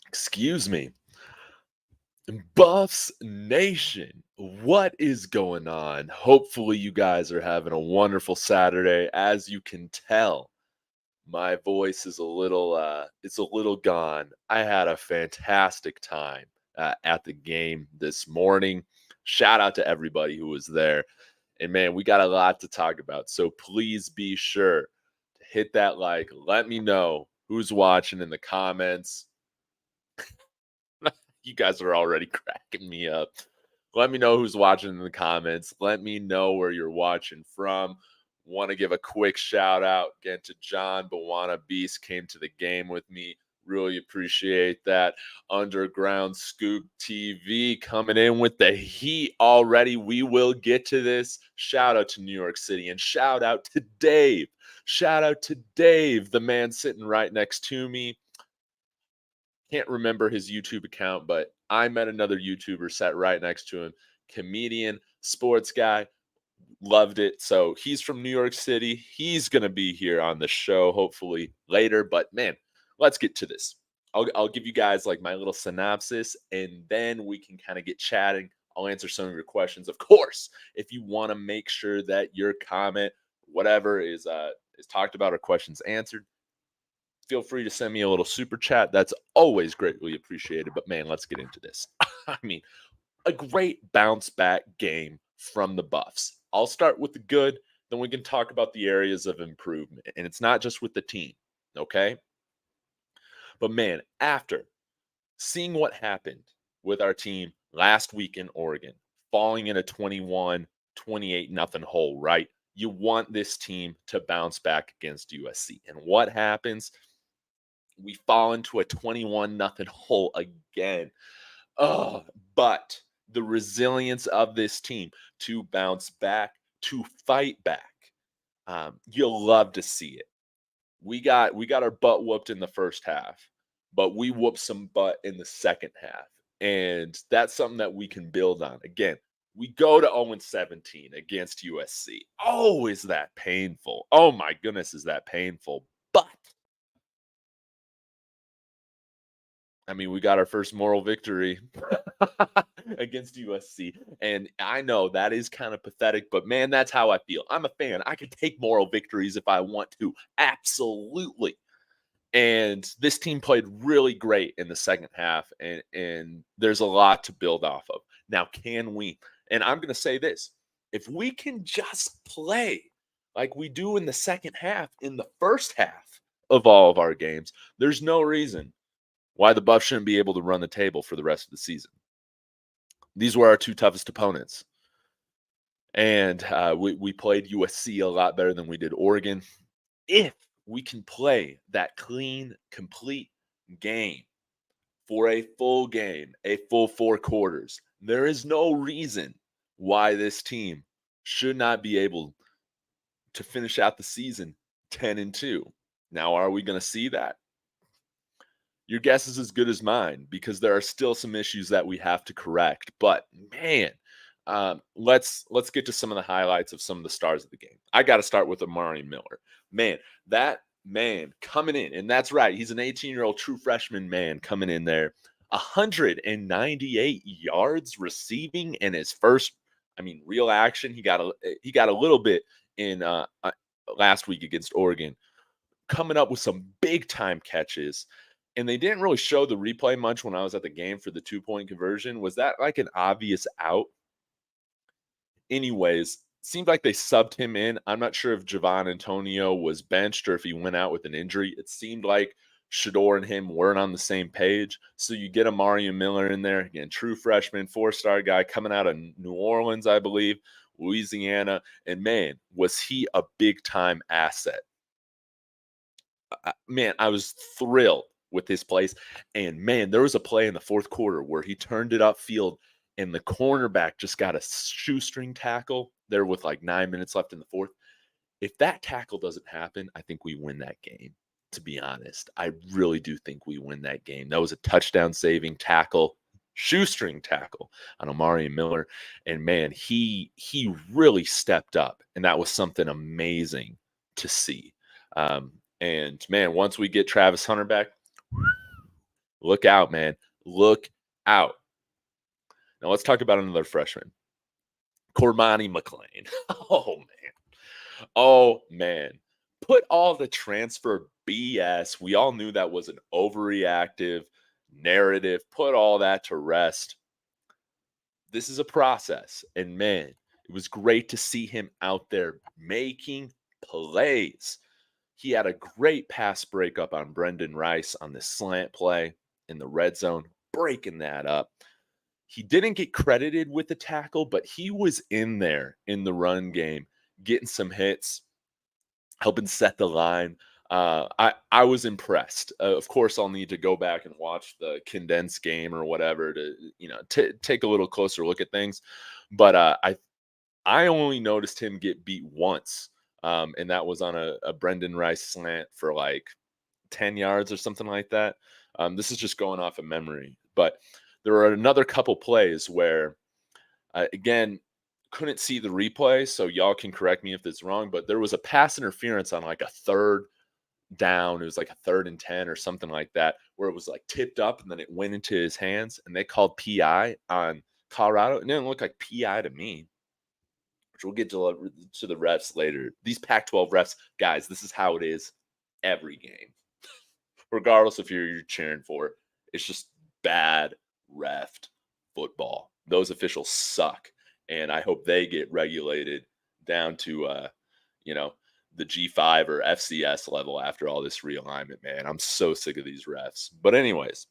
Excuse me. Buffs Nation, what is going on? Hopefully, you guys are having a wonderful Saturday. As you can tell, my voice is it's a little gone. I had a fantastic time at the game this morning. Shout out to everybody who was there. And man, we got a lot to talk about. So please be sure to hit that like. Let me know who's watching in the comments. You guys are already cracking me up. Let me know who's watching in the comments. Let me know where you're watching from. Want to give a quick shout out again to John Bawana Beast, came to the game with me. Really appreciate that. Underground Scoop TV coming in with the heat already. We will get to this. Shout out to New York City and shout out to Dave. Shout out to Dave, the man sitting right next to me. Can't remember his YouTube account, but I met another YouTuber sat right next to him. Comedian, sports guy, loved it. So he's from New York City. He's going to be here on the show hopefully later. But man, let's get to this. I'll give you guys like my little synopsis and then we can kind of get chatting. I'll answer some of your questions. Of course, if you want to make sure that your comment, whatever is talked about or questions answered, feel free to send me a little super chat. That's always greatly appreciated. But man, let's get into this. I mean, a great bounce back game from the Buffs. I'll start with the good, then we can talk about the areas of improvement. And it's not just with the team, okay? But man, after seeing what happened with our team last week in Oregon, falling in a 28 nothing hole, right? You want this team to bounce back against USC. And what happens? We fall into a 21 nothing hole again. Oh, but the resilience of this team to bounce back, to fight back, you'll love to see it. We got our butt whooped in the first half, but we whooped some butt in the second half, and that's something that we can build on. Again, we go to 0-17 against USC. Oh, is that painful? Oh my goodness, is that painful? But I mean, we got our first moral victory against USC. And I know that is kind of pathetic, but man, that's how I feel. I'm a fan. I can take moral victories if I want to. Absolutely. And this team played really great in the second half, and there's a lot to build off of. Now, can we? And I'm going to say this. If we can just play like we do in the second half, in the first half of all of our games, there's no reason why the Buffs shouldn't be able to run the table for the rest of the season. These were our two toughest opponents. And we played USC a lot better than we did Oregon. If we can play that clean, complete game for a full game, a full 4 quarters, there is no reason why this team should not be able to finish out the season 10-2. Now, are we going to see that? Your guess is as good as mine because there are still some issues that we have to correct. But man, let's get to some of the highlights of some of the stars of the game. I got to start with Omarion Miller. Man, that man coming in, and that's right, he's an 18-year-old true freshman man coming in there. 198 yards receiving in his first, real action. He got a little bit in last week against Oregon, coming up with some big time catches. And they didn't really show the replay much when I was at the game for the 2-point conversion. Was that like an obvious out? Anyways, seemed like they subbed him in. I'm not sure if Javon Antonio was benched or if he went out with an injury. It seemed like Shedeur and him weren't on the same page. So you get Omarion Miller in there. Again, true freshman, 4-star guy coming out of New Orleans, I believe, Louisiana. And man, was he a big-time asset. Man, I was thrilled with his plays. And man, there was a play in the fourth quarter where he turned it upfield and the cornerback just got a shoestring tackle there with like 9 minutes left in the fourth. If that tackle doesn't happen, I think we win that game, to be honest. I really do think we win that game. That was a touchdown saving tackle. shoestring tackle on Omarion Miller. And man, he really stepped up, and that was something amazing to see. And man, once we get Travis Hunter back, look out, man. Look out. Now let's talk about another freshman, Cormani McClain. Oh man. Oh man. Put all the transfer BS. We all knew that was an overreactive narrative. Put all that to rest. This is a process. And man, it was great to see him out there making plays. He had a great pass breakup on Brendan Rice on the slant play in the red zone, breaking that up. He didn't get credited with the tackle, but he was in there in the run game, getting some hits, helping set the line. I was impressed. Of course, I'll need to go back and watch the condensed game or whatever to take a little closer look at things. But I only noticed him get beat once, and that was on a Brendan Rice slant for like 10 yards or something like that. This is just going off of memory, but there were another couple plays where, again, couldn't see the replay, so y'all can correct me if it's wrong, but there was a pass interference on like a third down. It was like a 3rd and 10 or something like that, where it was like tipped up and then it went into his hands, and they called PI on Colorado. It didn't look like PI to me, which we'll get to the refs later. These Pac-12 refs, guys, this is how it is every game. Regardless if you're cheering for it, it's just bad reffed football. Those officials suck, and I hope they get regulated down to the G5 or FCS level after all this realignment. Man, I'm so sick of these refs. But anyways,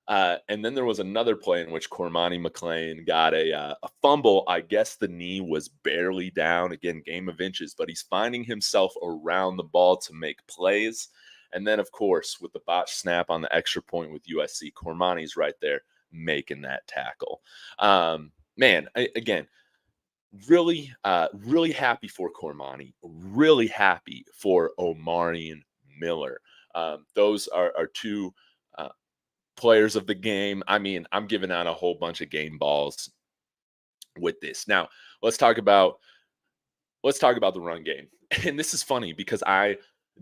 and then there was another play in which Cormani McClain got a fumble. I guess the knee was barely down. Again, game of inches, but he's finding himself around the ball to make plays. And then, of course, with the botch snap on the extra point with USC, Cormani's right there making that tackle. Man, again, really, really happy for Cormani. Really happy for Omarion Miller. Those are two players of the game. I mean, I'm giving out a whole bunch of game balls with this. Now, let's talk about the run game. And this is funny because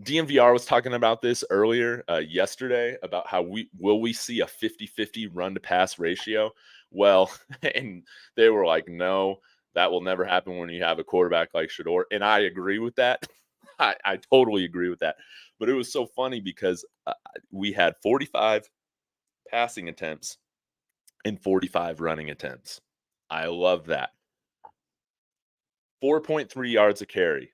DNVR was talking about this earlier yesterday about how we see a 50-50 run to pass ratio. Well, and they were like, no, that will never happen when you have a quarterback like Shedeur. And I agree with that. I totally agree with that. But it was so funny because we had 45 passing attempts and 45 running attempts. I love that. 4.3 yards a carry.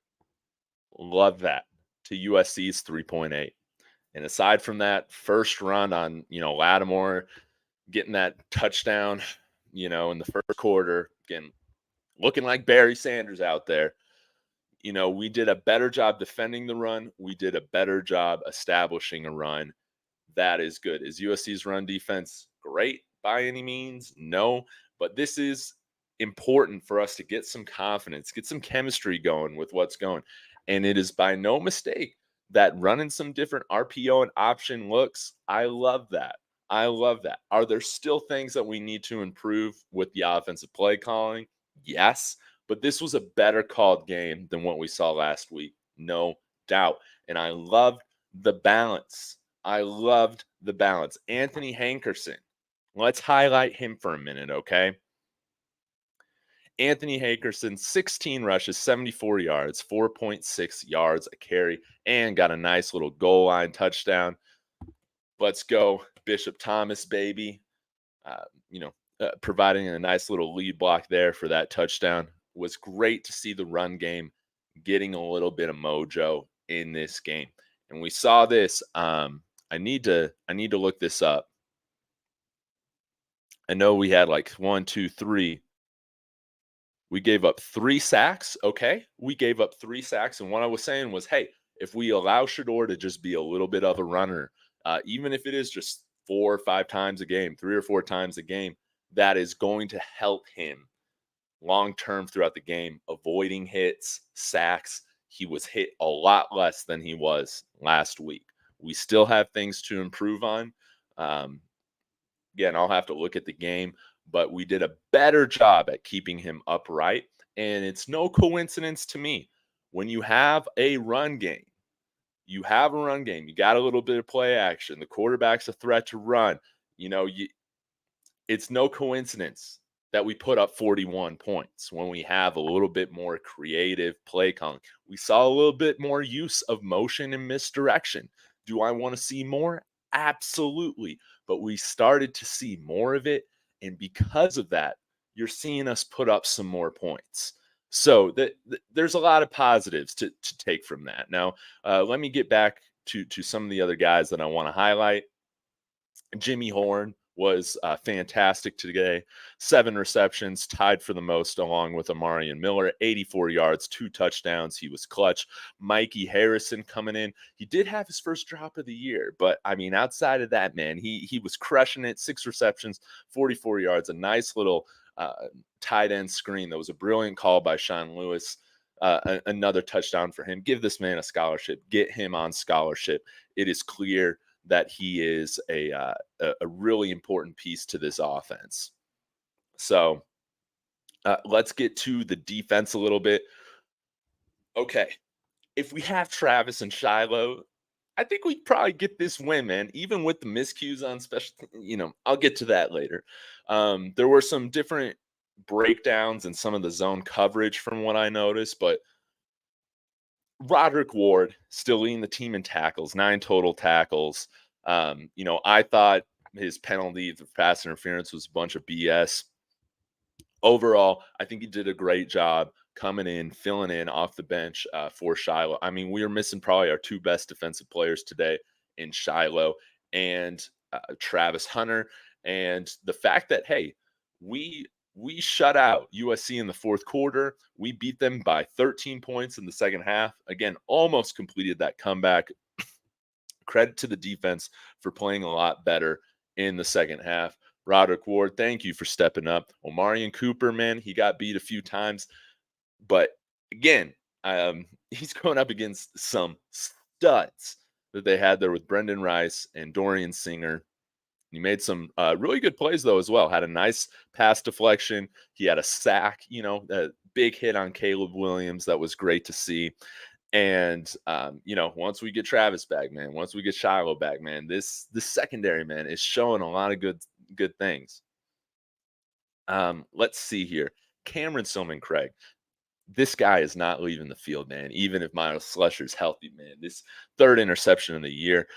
Love that. To USC's 3.8. And aside from that, first run on, Lattimore getting that touchdown, in the first quarter, again, looking like Barry Sanders out there. We did a better job defending the run. We did a better job establishing a run. That is good. Is USC's run defense great by any means? No, but this is important for us to get some confidence, get some chemistry going with what's going. And it is by no mistake that running some different RPO and option looks, I love that. I love that. Are there still things that we need to improve with the offensive play calling? Yes, but this was a better called game than what we saw last week. No doubt. And I loved the balance. Anthony Hankerson. Let's highlight him for a minute, okay? Anthony Hankerson, 16 rushes, 74 yards, 4.6 yards a carry, and got a nice little goal line touchdown. Let's go, Bishop Thomas, baby. Providing a nice little lead block there for that touchdown. Was great to see the run game getting a little bit of mojo in this game. And we saw this. I need to look this up. I know we had like 1, 2, 3. We gave up 3 sacks. Okay. We gave up 3 sacks. And what I was saying was, hey, if we allow Shedeur to just be a little bit of a runner, even if it is just 4 or 5 times a game, 3 or 4 times a game, that is going to help him long-term throughout the game, avoiding hits, sacks. He was hit a lot less than he was last week. We still have things to improve on. Again, I'll have to look at the game, but we did a better job at keeping him upright. And it's no coincidence to me when you have a run game. You have a run game. You got a little bit of play action. The quarterback's a threat to run. It's no coincidence that we put up 41 points when we have a little bit more creative play calling. We saw a little bit more use of motion and misdirection. Do I want to see more? Absolutely. But we started to see more of it. And because of that, you're seeing us put up some more points. So there's a lot of positives to take from that. Now, let me get back to some of the other guys that I want to highlight. Jimmy Horn was fantastic today. 7 receptions, tied for the most, along with Omarion Miller. 84 yards, 2 touchdowns. He was clutch. Mikey Harrison coming in. He did have his first drop of the year, but I mean, outside of that, man, he was crushing it. 6 receptions, 44 yards. A nice little tight end screen. That was a brilliant call by Sean Lewis. Another touchdown for him. Give this man a scholarship. Get him on scholarship. It is clear that he is a really important piece to this offense. So let's get to the defense a little bit. Okay, if we have Travis and Shiloh, I think we'd probably get this win, man. Even with the miscues on special, I'll get to that later. There were some different breakdowns in some of the zone coverage from what I noticed, but Rodrick Ward still leading the team in tackles, 9 total tackles. I thought his penalty for pass interference was a bunch of BS. Overall, I think he did a great job coming in, filling in off the bench for Shiloh. I mean, we are missing probably our 2 best defensive players today in Shiloh and Travis Hunter. And the fact that, hey, we shut out USC in the fourth quarter. We beat them by 13 points in the second half. Again, almost completed that comeback. Credit to the defense for playing a lot better in the second half. Rodrick Ward, thank you for stepping up. Omarion Cooper, man, he got beat a few times. But again, he's going up against some studs that they had there with Brendan Rice and Dorian Singer. He made some really good plays, though, as well. Had a nice pass deflection. He had a sack, a big hit on Caleb Williams. That was great to see. And, once we get Travis back, man, once we get Shiloh back, man, this secondary, man, is showing a lot of good things. Let's see here. Cameron Silmon-Craig. This guy is not leaving the field, man, even if Miles Slusher's healthy, man. This 3rd interception of the year.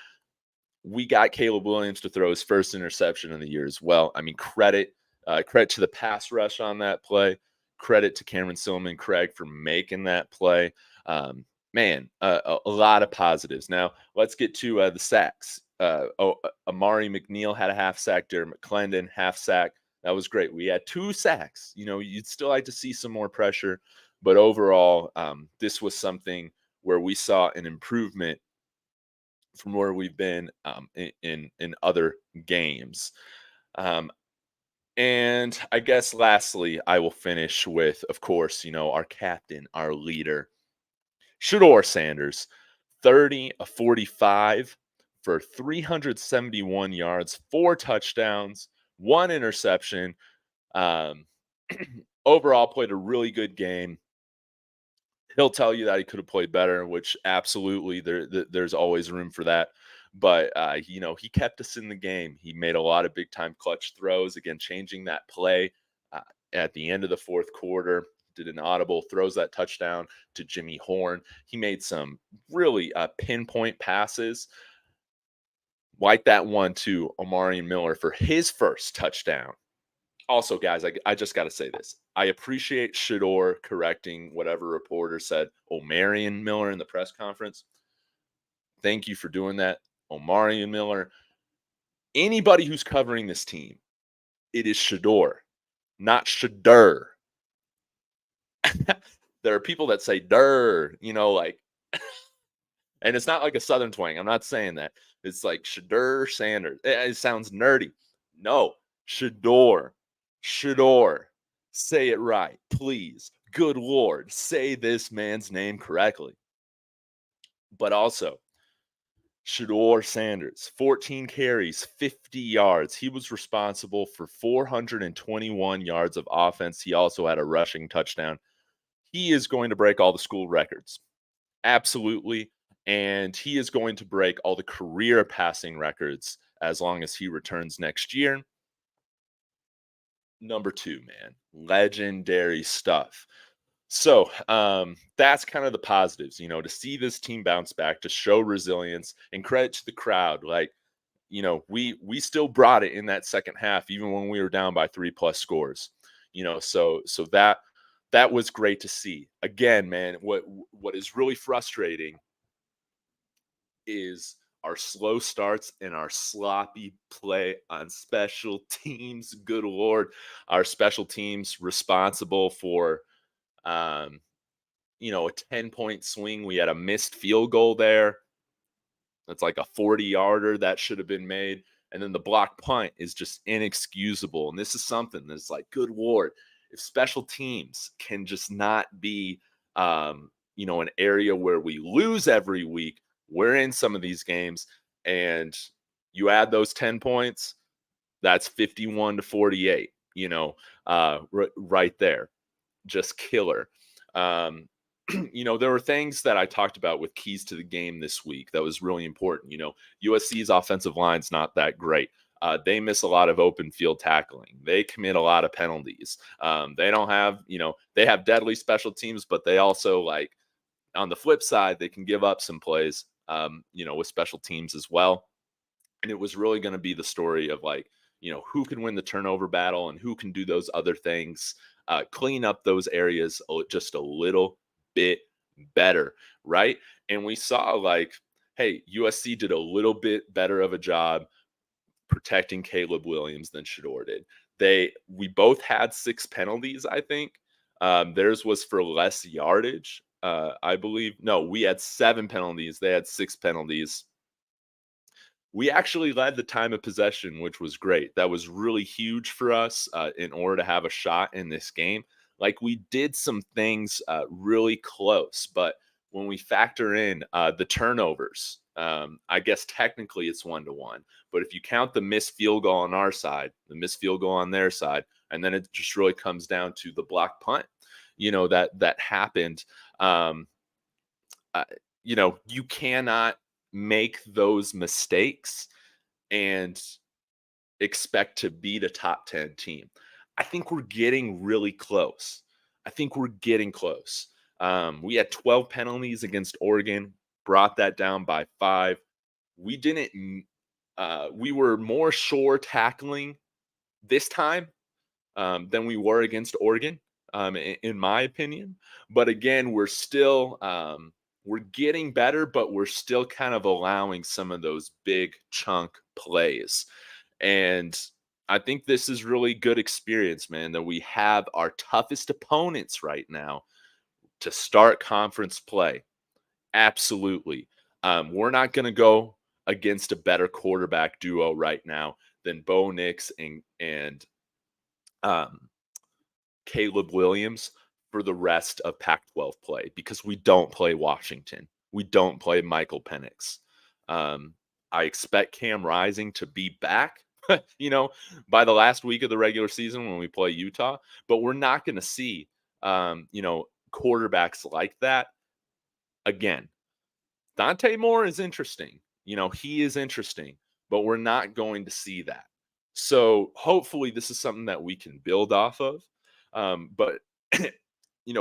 We got Caleb Williams to throw his first interception of the year as well. I mean, credit to the pass rush on that play. Credit to Cameron Silmon-Craig for making that play. A lot of positives. Now, let's get to the sacks. Amari McNeil had a half sack. Derek McClendon, half sack. That was great. We had 2 sacks. You'd still like to see some more pressure. But overall, this was something where we saw an improvement from where we've been in other games. And I guess lastly, I will finish with, of course, our captain, our leader, Shedeur Sanders, 30 of 45 for 371 yards, 4 touchdowns, 1 interception. Overall, played a really good game. He'll tell you that he could have played better, which absolutely there's always room for that. But, he kept us in the game. He made a lot of big time clutch throws, again, changing that play at the end of the fourth quarter. Did an audible, throws that touchdown to Jimmy Horn. He made some really pinpoint passes, like that one to Omarion Miller for his first touchdown. Also, guys, I just got to say this. I appreciate Shedeur correcting whatever reporter said Omarion Miller in the press conference. Thank you for doing that. Omarion Miller. Anybody who's covering this team, it is Shedeur, not Shedeur. There are people that say "dur," and it's not like a Southern twang. I'm not saying that. It's like Shedeur Sanders. It sounds nerdy. No, Shedeur. Shedeur. Say it right, please. Good Lord, say this man's name correctly. But also, Shedeur Sanders, 14 carries, 50 yards. He was responsible for 421 yards of offense. He also had a rushing touchdown. He is going to break all the school records. Absolutely. And he is going to break all the career passing records as long as he returns next year. Number two, man, legendary stuff. So that's kind of the positives, to see this team bounce back, to show resilience, and credit to the crowd. Like, we still brought it in that second half, even when we were down by 3+ scores. So that was great to see. Again, man, what is really frustrating is our slow starts and our sloppy play on special teams. Good Lord, our special teams responsible for a 10-point swing. We had a missed field goal there. That's like a 40-yarder that should have been made. And then the block punt is just inexcusable. And this is something that's like, good Lord, if special teams can just not be, an area where we lose every week, we're in some of these games, and you add those 10 points, that's 51-48, right there. Just killer. There were things that I talked about with keys to the game this week that was really important. USC's offensive line's not that great. They miss a lot of open field tackling. They commit a lot of penalties. They don't have, they have deadly special teams, but they also, like, on the flip side, they can give up some plays, with special teams as well. And it was really going to be the story of, like, who can win the turnover battle and who can do those other things, clean up those areas just a little bit better, right? And we saw, like, hey, USC did a little bit better of a job protecting Caleb Williams than Shedeur did. We both had 6 penalties, I think. Theirs was for less yardage, I believe. No, we had 7 penalties. They had 6 penalties. We actually led the time of possession, which was great. That was really huge for us in order to have a shot in this game. Like, we did some things really close, but when we factor in the turnovers, I guess technically it's 1-1. But if you count the missed field goal on our side, the missed field goal on their side, and then it just really comes down to the block punt, that happened. You cannot make those mistakes and expect to beat a top 10 team. I think we're getting really close. We had 12 penalties against Oregon, brought that down by 5. We were more sure tackling this time than we were against Oregon, in my opinion. But again, we're getting better, but we're still kind of allowing some of those big chunk plays. And I think this is really good experience, man, that we have our toughest opponents right now to start conference play. Absolutely. We're not going to go against a better quarterback duo right now than Bo Nix and Caleb Williams for the rest of Pac-12 play, because we don't play Washington. We don't play Michael Penix. I expect Cam Rising to be back, by the last week of the regular season when we play Utah, but we're not going to see, quarterbacks like that again. Dante Moore is interesting. He is interesting, but we're not going to see that. So hopefully this is something that we can build off of. But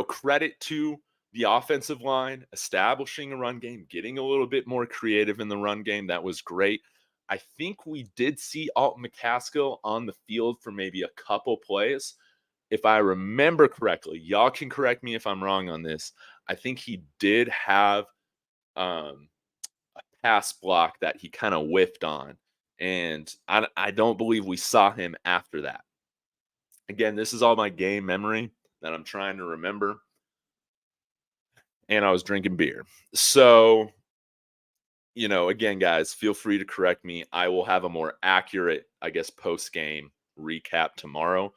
credit to the offensive line, establishing a run game, getting a little bit more creative in the run game. That was great. I think we did see Alton McCaskill on the field for maybe a couple plays. If I remember correctly, y'all can correct me if I'm wrong on this. I think he did have a pass block that he kind of whiffed on. And I don't believe we saw him after that. Again, this is all my game memory that I'm trying to remember. And I was drinking beer. So, again, guys, feel free to correct me. I will have a more accurate, I guess, post-game recap tomorrow.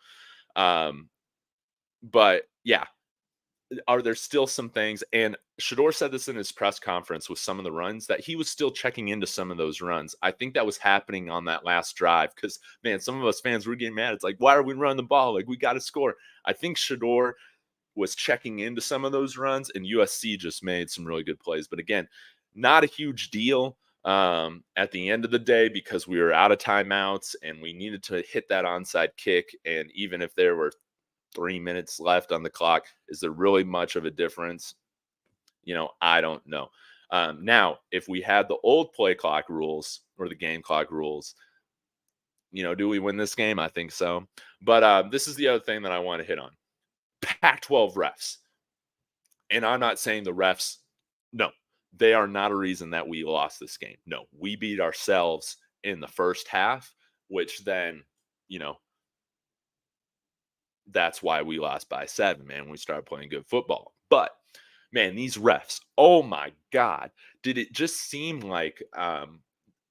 But yeah, are there still some things, and Shedeur said this in his press conference with some of the runs, that he was still checking into some of those runs. I think that was happening on that last drive because, man, some of us fans were getting mad. It's like, why are we running the ball? Like, we got to score. I think Shedeur was checking into some of those runs, and USC just made some really good plays. But again, not a huge deal at the end of the day because we were out of timeouts and we needed to hit that onside kick. And even if there were 3 minutes left on the clock, is there really much of a difference? I don't know. Now, if we had the old play clock rules or the game clock rules, do we win this game? I think so. But this is the other thing that I want to hit on. Pac-12 refs. And I'm not saying the refs, no, they are not a reason that we lost this game. No, we beat ourselves in the first half, which then, that's why we lost by 7, man. We started playing good football. But, man, these refs, oh my God, did it just seem like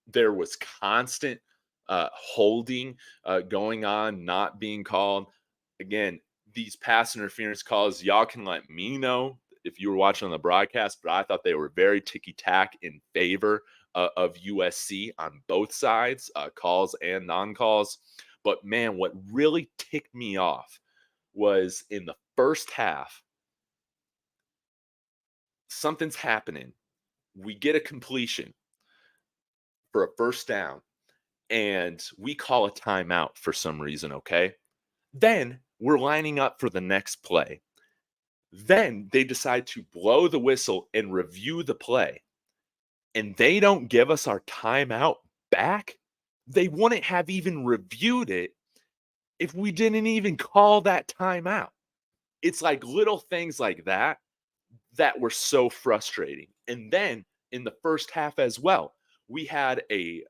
there was constant holding going on, not being called? Again, these pass interference calls, y'all can let me know if you were watching on the broadcast, but I thought they were very ticky-tack in favor of USC on both sides, calls and non-calls. But, man, what really ticked me off was in the first half, something's happening. We get a completion for a first down, and we call a timeout for some reason, okay? Then we're lining up for the next play. Then they decide to blow the whistle and review the play, and they don't give us our timeout back. They wouldn't have even reviewed it if we didn't even call that timeout. It's like little things like that were so frustrating. And then in the first half as well, we had a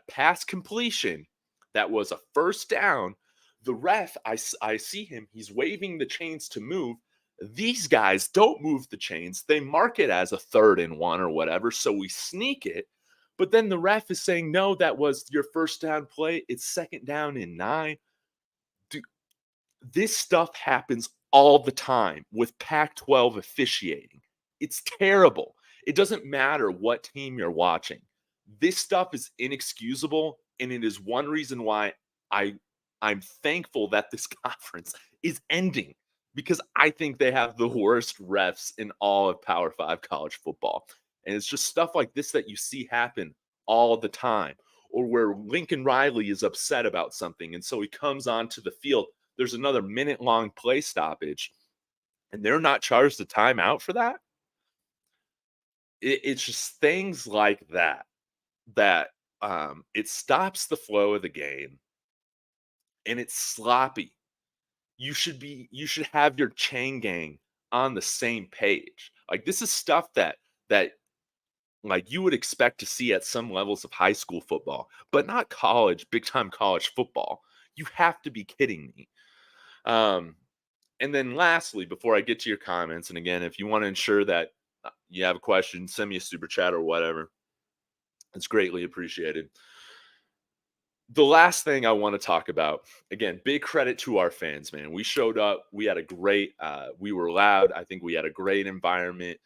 pass completion that was a first down. The ref, I see him, he's waving the chains to move. These guys don't move the chains. They mark it as a 3rd and 1 or whatever, so we sneak it. But then the ref is saying, no, that was your first down play. It's 2nd down and 9. Dude, this stuff happens all the time with Pac-12 officiating. It's terrible. It doesn't matter what team you're watching. This stuff is inexcusable, and it is one reason why I'm thankful that this conference is ending, because I think they have the worst refs in all of Power 5 college football. And it's just stuff like this that you see happen all the time, or where Lincoln Riley is upset about something, and so he comes onto the field. There's another minute-long play stoppage, and they're not charged a timeout for that. It's just things like that it stops the flow of the game, and it's sloppy. You should have your chain gang on the same page. Like, this is stuff that like you would expect to see at some levels of high school football, but not college, big time college football. You have to be kidding me. And then lastly, before I get to your comments, and again, if you want to ensure that you have a question, send me a super chat or whatever. It's greatly appreciated. The last thing I want to talk about, again, big credit to our fans, man. We showed up. We had a great, we were loud. I think we had a great environment.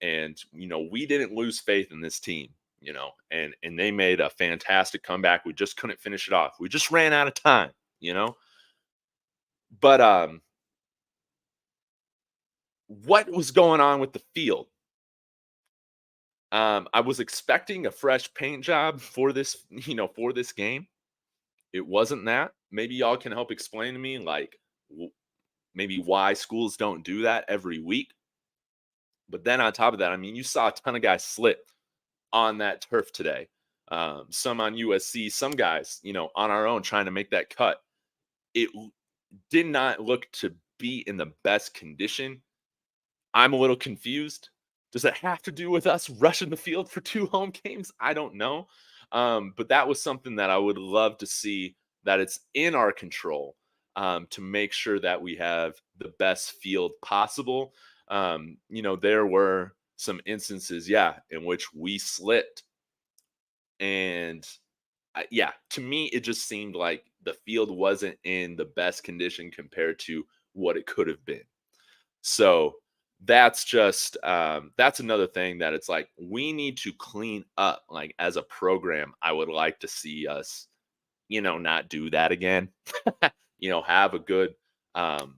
And, we didn't lose faith in this team, and they made a fantastic comeback. We just couldn't finish it off. We just ran out of time, But what was going on with the field? I was expecting a fresh paint job for this, for this game. It wasn't that. Maybe y'all can help explain to me, like, maybe why schools don't do that every week. But then on top of that, I mean, you saw a ton of guys slip on that turf today. Some on USC, some guys, on our own trying to make that cut. It did not look to be in the best condition. I'm a little confused. Does it have to do with us rushing the field for 2 home games? I don't know. But that was something that I would love to see, that it's in our control to make sure that we have the best field possible. There were some instances, in which we slipped. And to me, it just seemed like the field wasn't in the best condition compared to what it could have been. So that's just that's another thing that it's like we need to clean up. Like as a program, I would like to see us, not do that again. Have a good um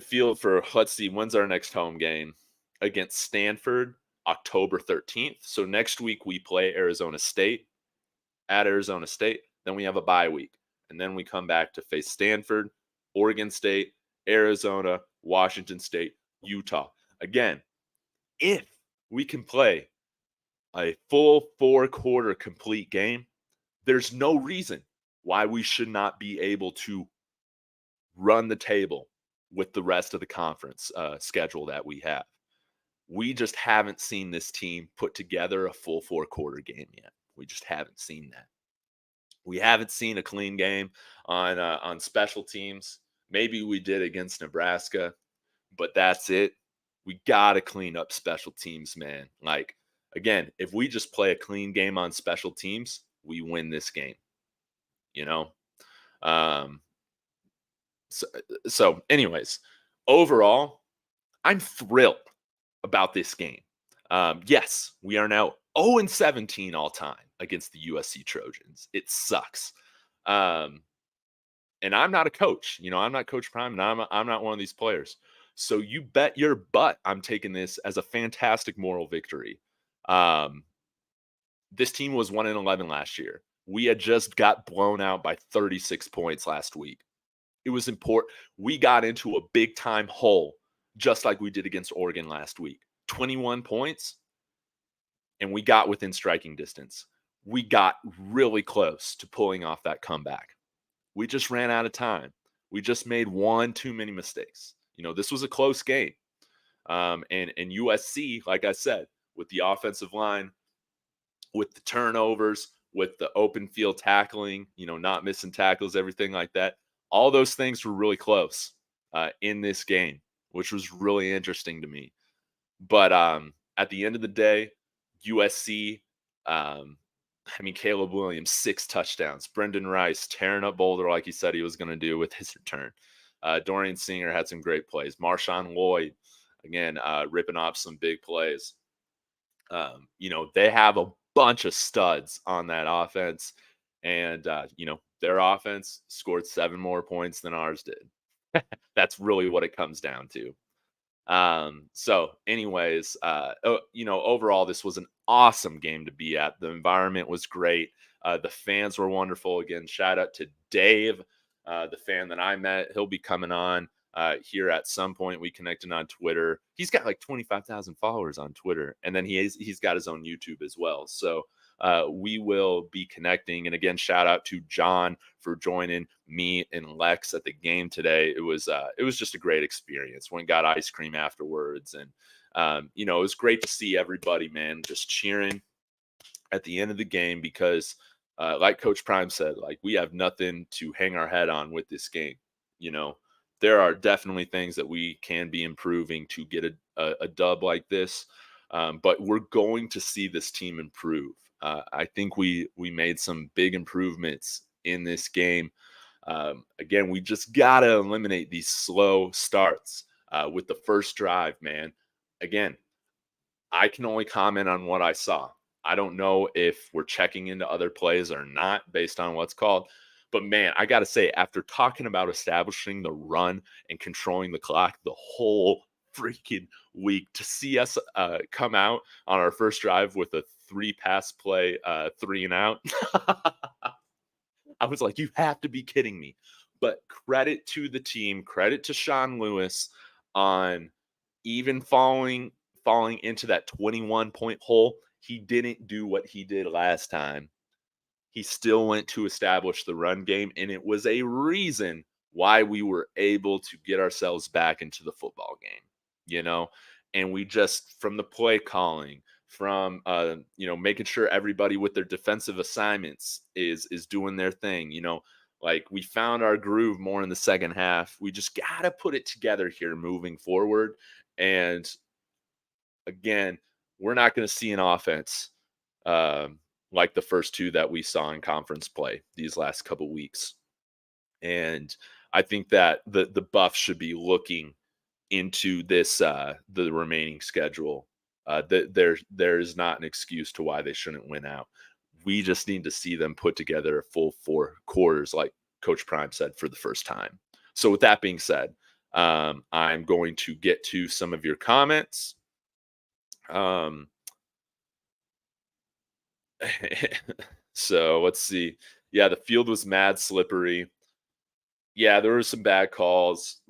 field for, let's see, when's our next home game? Against Stanford, October 13th. So next week we play Arizona State at Arizona State. Then we have a bye week. And then we come back to face Stanford, Oregon State, Arizona, Washington State, Utah. Again, if we can play a full 4-quarter complete game, there's no reason why we should not be able to run the table with the rest of the conference schedule that we have. We just haven't seen this team put together a full 4-quarter game yet. We just haven't seen that. We haven't seen a clean game on special teams. Maybe we did against Nebraska, but that's it. We got to clean up special teams, man. Like, again, if we just play a clean game on special teams, we win this game, you know? Um, so anyways, overall, I'm thrilled about this game. Yes, we are now 0-17 all time against the USC Trojans. It sucks. And I'm not a coach. I'm not Coach Prime, and I'm not one of these players. So you bet your butt I'm taking this as a fantastic moral victory. This team was 1-11 last year. We had just got blown out by 36 points last week. It was important. We got into a big time hole, just like we did against Oregon last week. 21 points, and we got within striking distance. We got really close to pulling off that comeback. We just ran out of time. We just made one too many mistakes. This was a close game. And USC, like I said, with the offensive line, with the turnovers, with the open field tackling, not missing tackles, everything like that, all those things were really close in this game, which was really interesting to me. But at the end of the day, USC, Caleb Williams, 6 touchdowns. Brendan Rice tearing up Boulder like he said he was going to do with his return. Dorian Singer had some great plays. Marshawn Lloyd, again, ripping off some big plays. They have a bunch of studs on that offense. And, their offense scored 7 more points than ours did. That's really what it comes down to. So anyways, overall, this was an awesome game to be at. The environment was great. The fans were wonderful. Again, shout out to Dave, the fan that I met. He'll be coming on here at some point. We connected on Twitter. He's got like 25,000 followers on Twitter, and then he's got his own YouTube as well. So we will be connecting. And again, shout out to John for joining me and Lex at the game today. It was just a great experience. Went and got ice cream afterwards, and it was great to see everybody, man, just cheering at the end of the game because, like Coach Prime said, like we have nothing to hang our head on with this game. There are definitely things that we can be improving to get a dub like this, but we're going to see this team improve. I think we made some big improvements in this game. Again, we just got to eliminate these slow starts with the first drive, man. Again, I can only comment on what I saw. I don't know if we're checking into other plays or not based on what's called. But, man, I got to say, after talking about establishing the run and controlling the clock the whole freaking week, to see us come out on our first drive with a 3-pass play, 3 and out, I was like, you have to be kidding me. But credit to the team, credit to Sean Lewis on even falling into that 21-point hole. He didn't do what he did last time. He still went to establish the run game, and it was a reason why we were able to get ourselves back into the football game, and we just, from the play calling, from making sure everybody with their defensive assignments is doing their thing, like we found our groove more in the second half. We just got to put it together here moving forward. And again, we're not going to see an offense like the first 2 that we saw in conference play these last couple weeks. And I think that the Buffs should be looking into this the remaining schedule. There is not an excuse to why they shouldn't win out. We just need to see them put together a full 4 quarters, like Coach Prime said, for the first time. So with that being said, I'm going to get to some of your comments. So let's see. Yeah, the field was mad slippery. Yeah, there were some bad calls.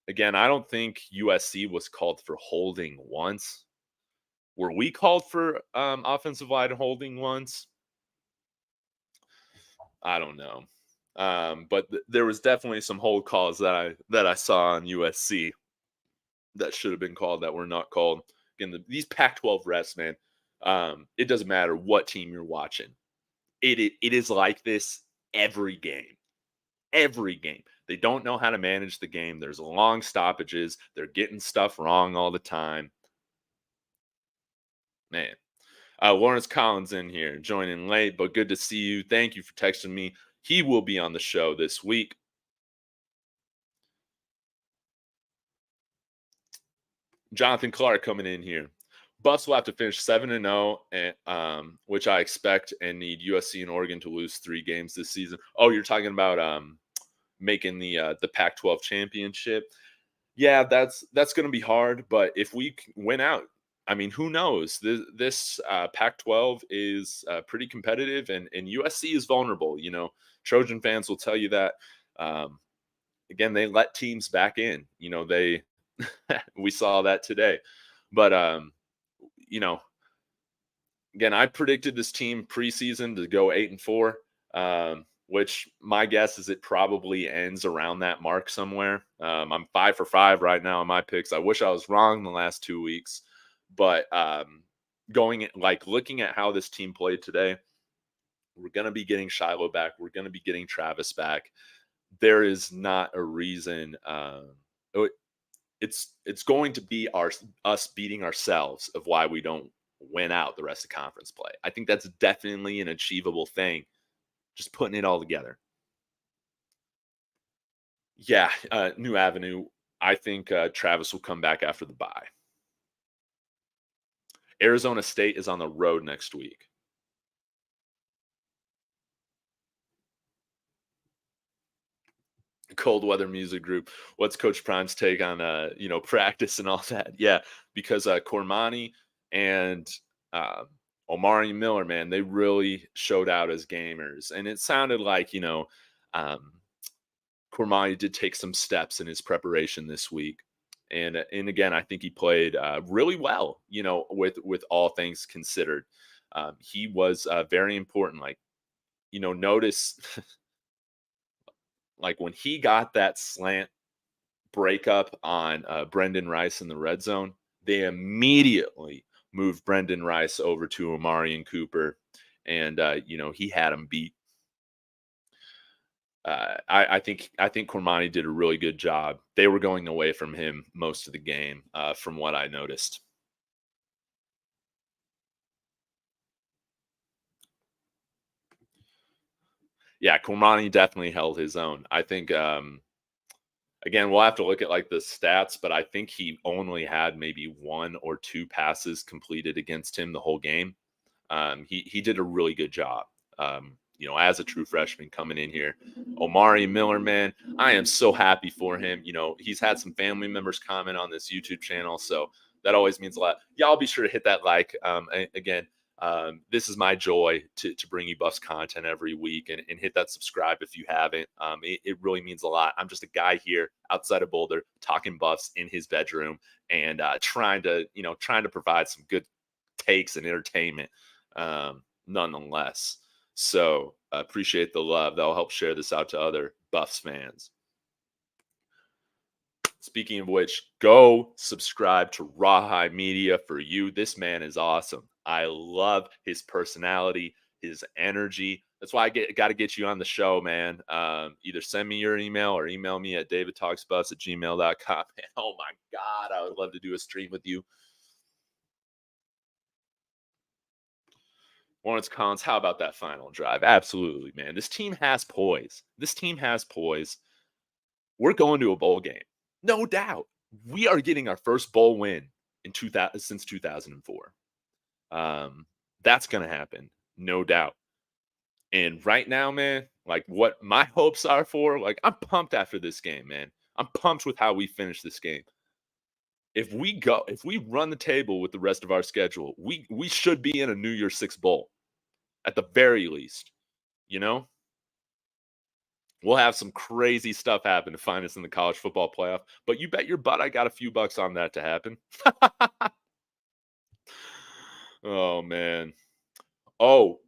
Again, I don't think USC was called for holding once. Were we called for offensive line holding once? I don't know. But there was definitely some hold calls that I saw on USC that should have been called that were not called. Again, these Pac-12 refs, man. It doesn't matter what team you're watching. It is like this every game. Every game. They don't know how to manage the game. There's long stoppages. They're getting stuff wrong all the time. Man. Lawrence Collins in here, joining late, but good to see you. Thank you for texting me. He will be on the show this week. Jonathan Clark coming in here. Buffs will have to finish 7-0, which I expect, and need USC and Oregon to lose 3 games this season. Oh, you're talking about making the Pac-12 championship. Yeah, that's going to be hard, but if we win out, I mean, who knows? This Pac-12 is pretty competitive, and USC is vulnerable. You know, Trojan fans will tell you that. Again, they let teams back in. You know, we saw that today. But you know, again, I predicted this team preseason to go 8-4. Which my guess is it probably ends around that mark somewhere. I'm 5 for 5 right now on my picks. I wish I was wrong the last 2 weeks, but looking at how this team played today, we're going to be getting Shiloh back. We're going to be getting Travis back. There is not a reason. It's going to be us beating ourselves of why we don't win out the rest of conference play. I think that's definitely an achievable thing. Just putting it all together. Yeah, New Avenue. I think Travis will come back after the bye. Arizona State is on the road next week. Cold Weather Music Group. What's Coach Prime's take on practice and all that? Yeah, because Cormani and Omarion Miller, man, they really showed out as gamers, and it sounded like Cormani did take some steps in his preparation this week, and again, I think he played really well. You know, with all things considered, he was very important. Notice like when he got that slant breakup on Brendan Rice in the red zone, they immediately moved Brendan Rice over to Amari and Cooper, and he had him beat. I think Cormani did a really good job. They were going away from him most of the game, from what I noticed. Yeah, Cormani definitely held his own. I think again, we'll have to look at like the stats, but I think he only had maybe 1 or 2 passes completed against him the whole game. He did a really good job. As a true freshman coming in here. Omari Miller, man, I am so happy for him. He's had some family members comment on this YouTube channel, so that always means a lot. Y'all be sure to hit that like. Again, this is my joy to bring you Buffs content every week, and hit that subscribe if you haven't. It really means a lot. I'm just a guy here outside of Boulder talking Buffs in his bedroom, and trying to provide some good takes and entertainment, nonetheless. So appreciate the love. That'll help share this out to other Buffs fans. Speaking of which, go subscribe to Rawhide Media for you. This man is awesome. I love his personality, his energy. That's why I got to get you on the show, man. Either send me your email or email me at davidtalksbuffs@gmail.com. And oh my God, I would love to do a stream with you. Lawrence Collins, how about that final drive? Absolutely, man. This team has poise. We're going to a bowl game. No doubt. We are getting our first bowl win in 2000 since 2004. That's going to happen, no doubt. And right now, man, like what my hopes are for, like I'm pumped after this game, man. I'm pumped with how we finish this game. If we run the table with the rest of our schedule, we should be in a New Year's Six bowl at the very least. You know, we'll have some crazy stuff happen to find us in the college football playoff. But you bet your butt I got a few bucks on that to happen. Oh man. Oh,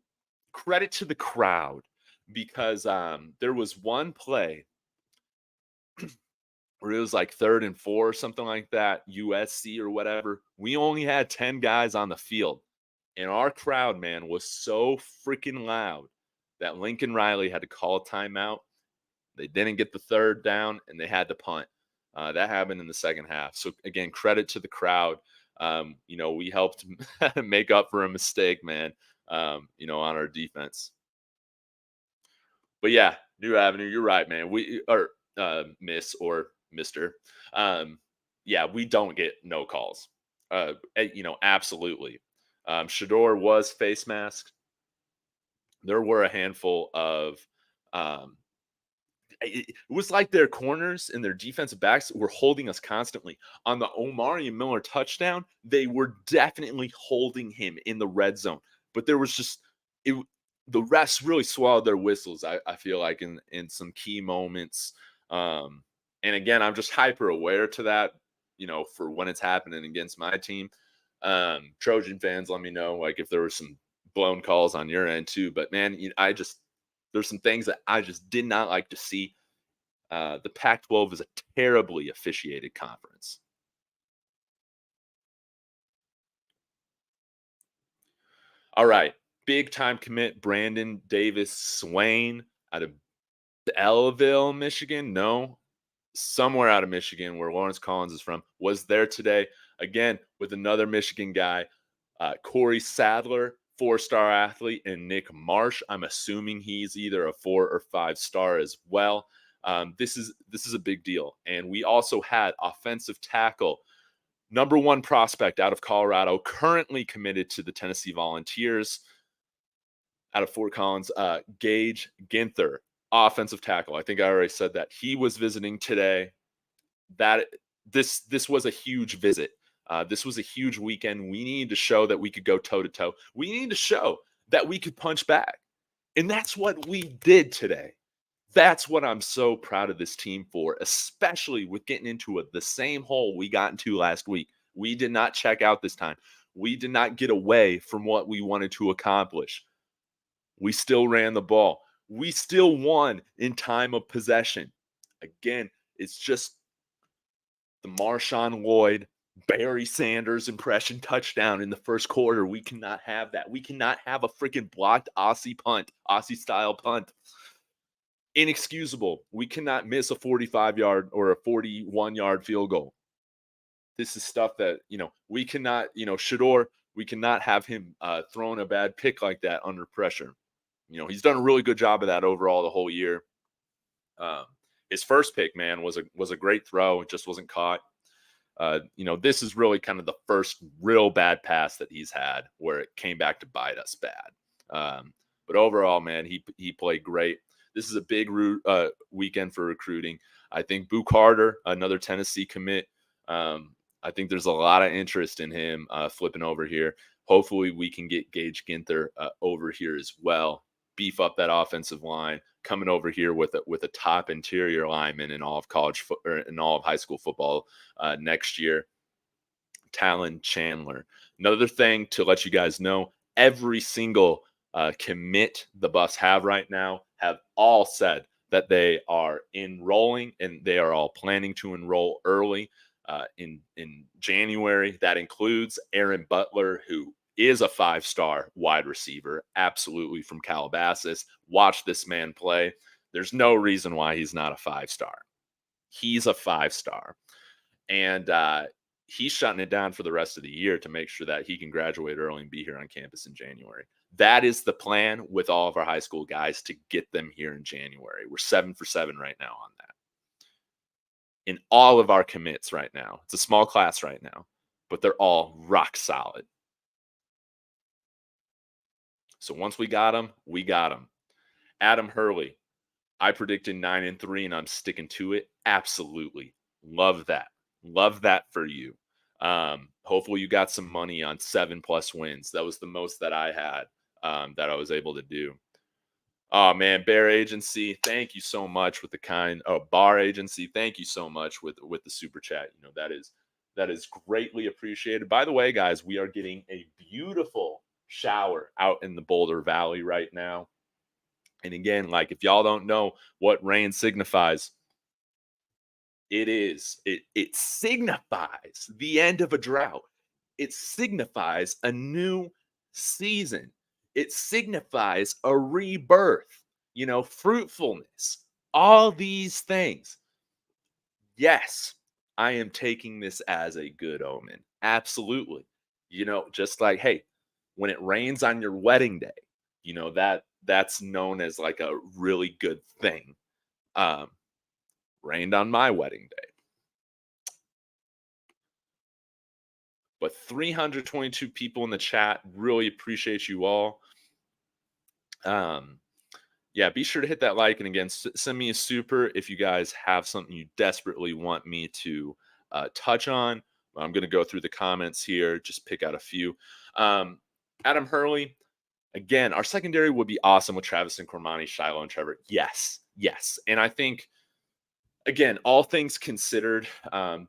credit to the crowd because there was one play where it was like 3rd and 4 or something like that, USC or whatever. We only had 10 guys on the field. And our crowd, man, was so freaking loud that Lincoln Riley had to call a timeout. They didn't get the 3rd down, and they had to punt. That happened in the second half. So, again, credit to the crowd. We helped make up for a mistake, man, on our defense. But, yeah, New Avenue, you're right, man. Miss or Mister. Yeah, we don't get no calls. Absolutely. Shedeur was face masked. There were a handful of it was like their corners and their defensive backs were holding us constantly. On the Omarion Miller touchdown, they were definitely holding him in the red zone. But there was just the refs really swallowed their whistles, I feel like, in some key moments. And again, I'm just hyper aware to that, for when it's happening against my team. Trojan fans, let me know like if there were some blown calls on your end too. But man, there's some things that I just did not like to see. The Pac-12 is a terribly officiated conference. All right, big time commit Brandon Davis Swain out of Belleville, Michigan. No, somewhere out of Michigan, where Lawrence Collins is from, was there today again with another Michigan guy, Corey Sadler, 4-star athlete, and Nick Marsh. I'm assuming he's either a 4 or 5-star as well. This is a big deal. And we also had offensive tackle, number 1 prospect out of Colorado, currently committed to the Tennessee Volunteers out of Fort Collins, Gage Ginther, offensive tackle. I think I already said that. He was visiting today. This was a huge visit. This was a huge weekend. We needed to show that we could go toe-to-toe. We needed to show that we could punch back. And that's what we did today. That's what I'm so proud of this team for, especially with getting into the same hole we got into last week. We did not check out this time. We did not get away from what we wanted to accomplish. We still ran the ball. We still won in time of possession. Again, it's just the Marshawn Lloyd, Barry Sanders impression touchdown in the first quarter. We cannot have that. We cannot have a freaking blocked Aussie-style punt. Inexcusable. We cannot miss a 45-yard or a 41-yard field goal. This is stuff that, we cannot, Shedeur, we cannot have him throwing a bad pick like that under pressure. He's done a really good job of that overall the whole year. His first pick, man, was a great throw. It just wasn't caught. This is really kind of the first real bad pass that he's had where it came back to bite us bad. But overall, man, he played great. This is a big weekend for recruiting. I think Boo Carter, another Tennessee commit, I think there's a lot of interest in him flipping over here. Hopefully we can get Gage Ginther over here as well. Beef up that offensive line, coming over here with a top interior lineman in all of in all of high school football next year. Talon Chandler. Another thing to let you guys know, every single commit the Buffs have right now have all said that they are enrolling and they are all planning to enroll early in January. That includes Aaron Butler, who is a 5-star wide receiver, absolutely, from Calabasas. Watch this man play. There's no reason why he's not a 5-star. He's a 5-star. And he's shutting it down for the rest of the year to make sure that he can graduate early and be here on campus in January. That is the plan with all of our high school guys, to get them here in January. We're 7 for 7 right now on that. in all of our commits right now. It's a small class right now, but they're all rock solid. So once we got them, we got them. Adam Hurley, I predicted 9-3, and I'm sticking to it. Absolutely. Love that. Love that for you. Hopefully you got some money on 7+ wins. That was the most that I had that I was able to do. Oh man, Bear Agency, thank you so much with the Bar Agency, thank you so much with the super chat. You know, that is greatly appreciated. By the way, guys, we are getting a beautiful shower out in the Boulder Valley right now. And again, like if y'all don't know what rain signifies, it signifies the end of a drought. It signifies a new season. It signifies a rebirth, fruitfulness, all these things. Yes, I am taking this as a good omen. Absolutely. Just like, hey, when it rains on your wedding day, that's known as like a really good thing. Rained on my wedding day. But 322 people in the chat. Really appreciate you all. Yeah, be sure to hit that like. And again, send me a super if you guys have something you desperately want me to touch on. I'm going to go through the comments here, just pick out a few. Adam Hurley, again, our secondary would be awesome with Travis and Cormani, Shiloh and Trevor. Yes. And I think, again, all things considered,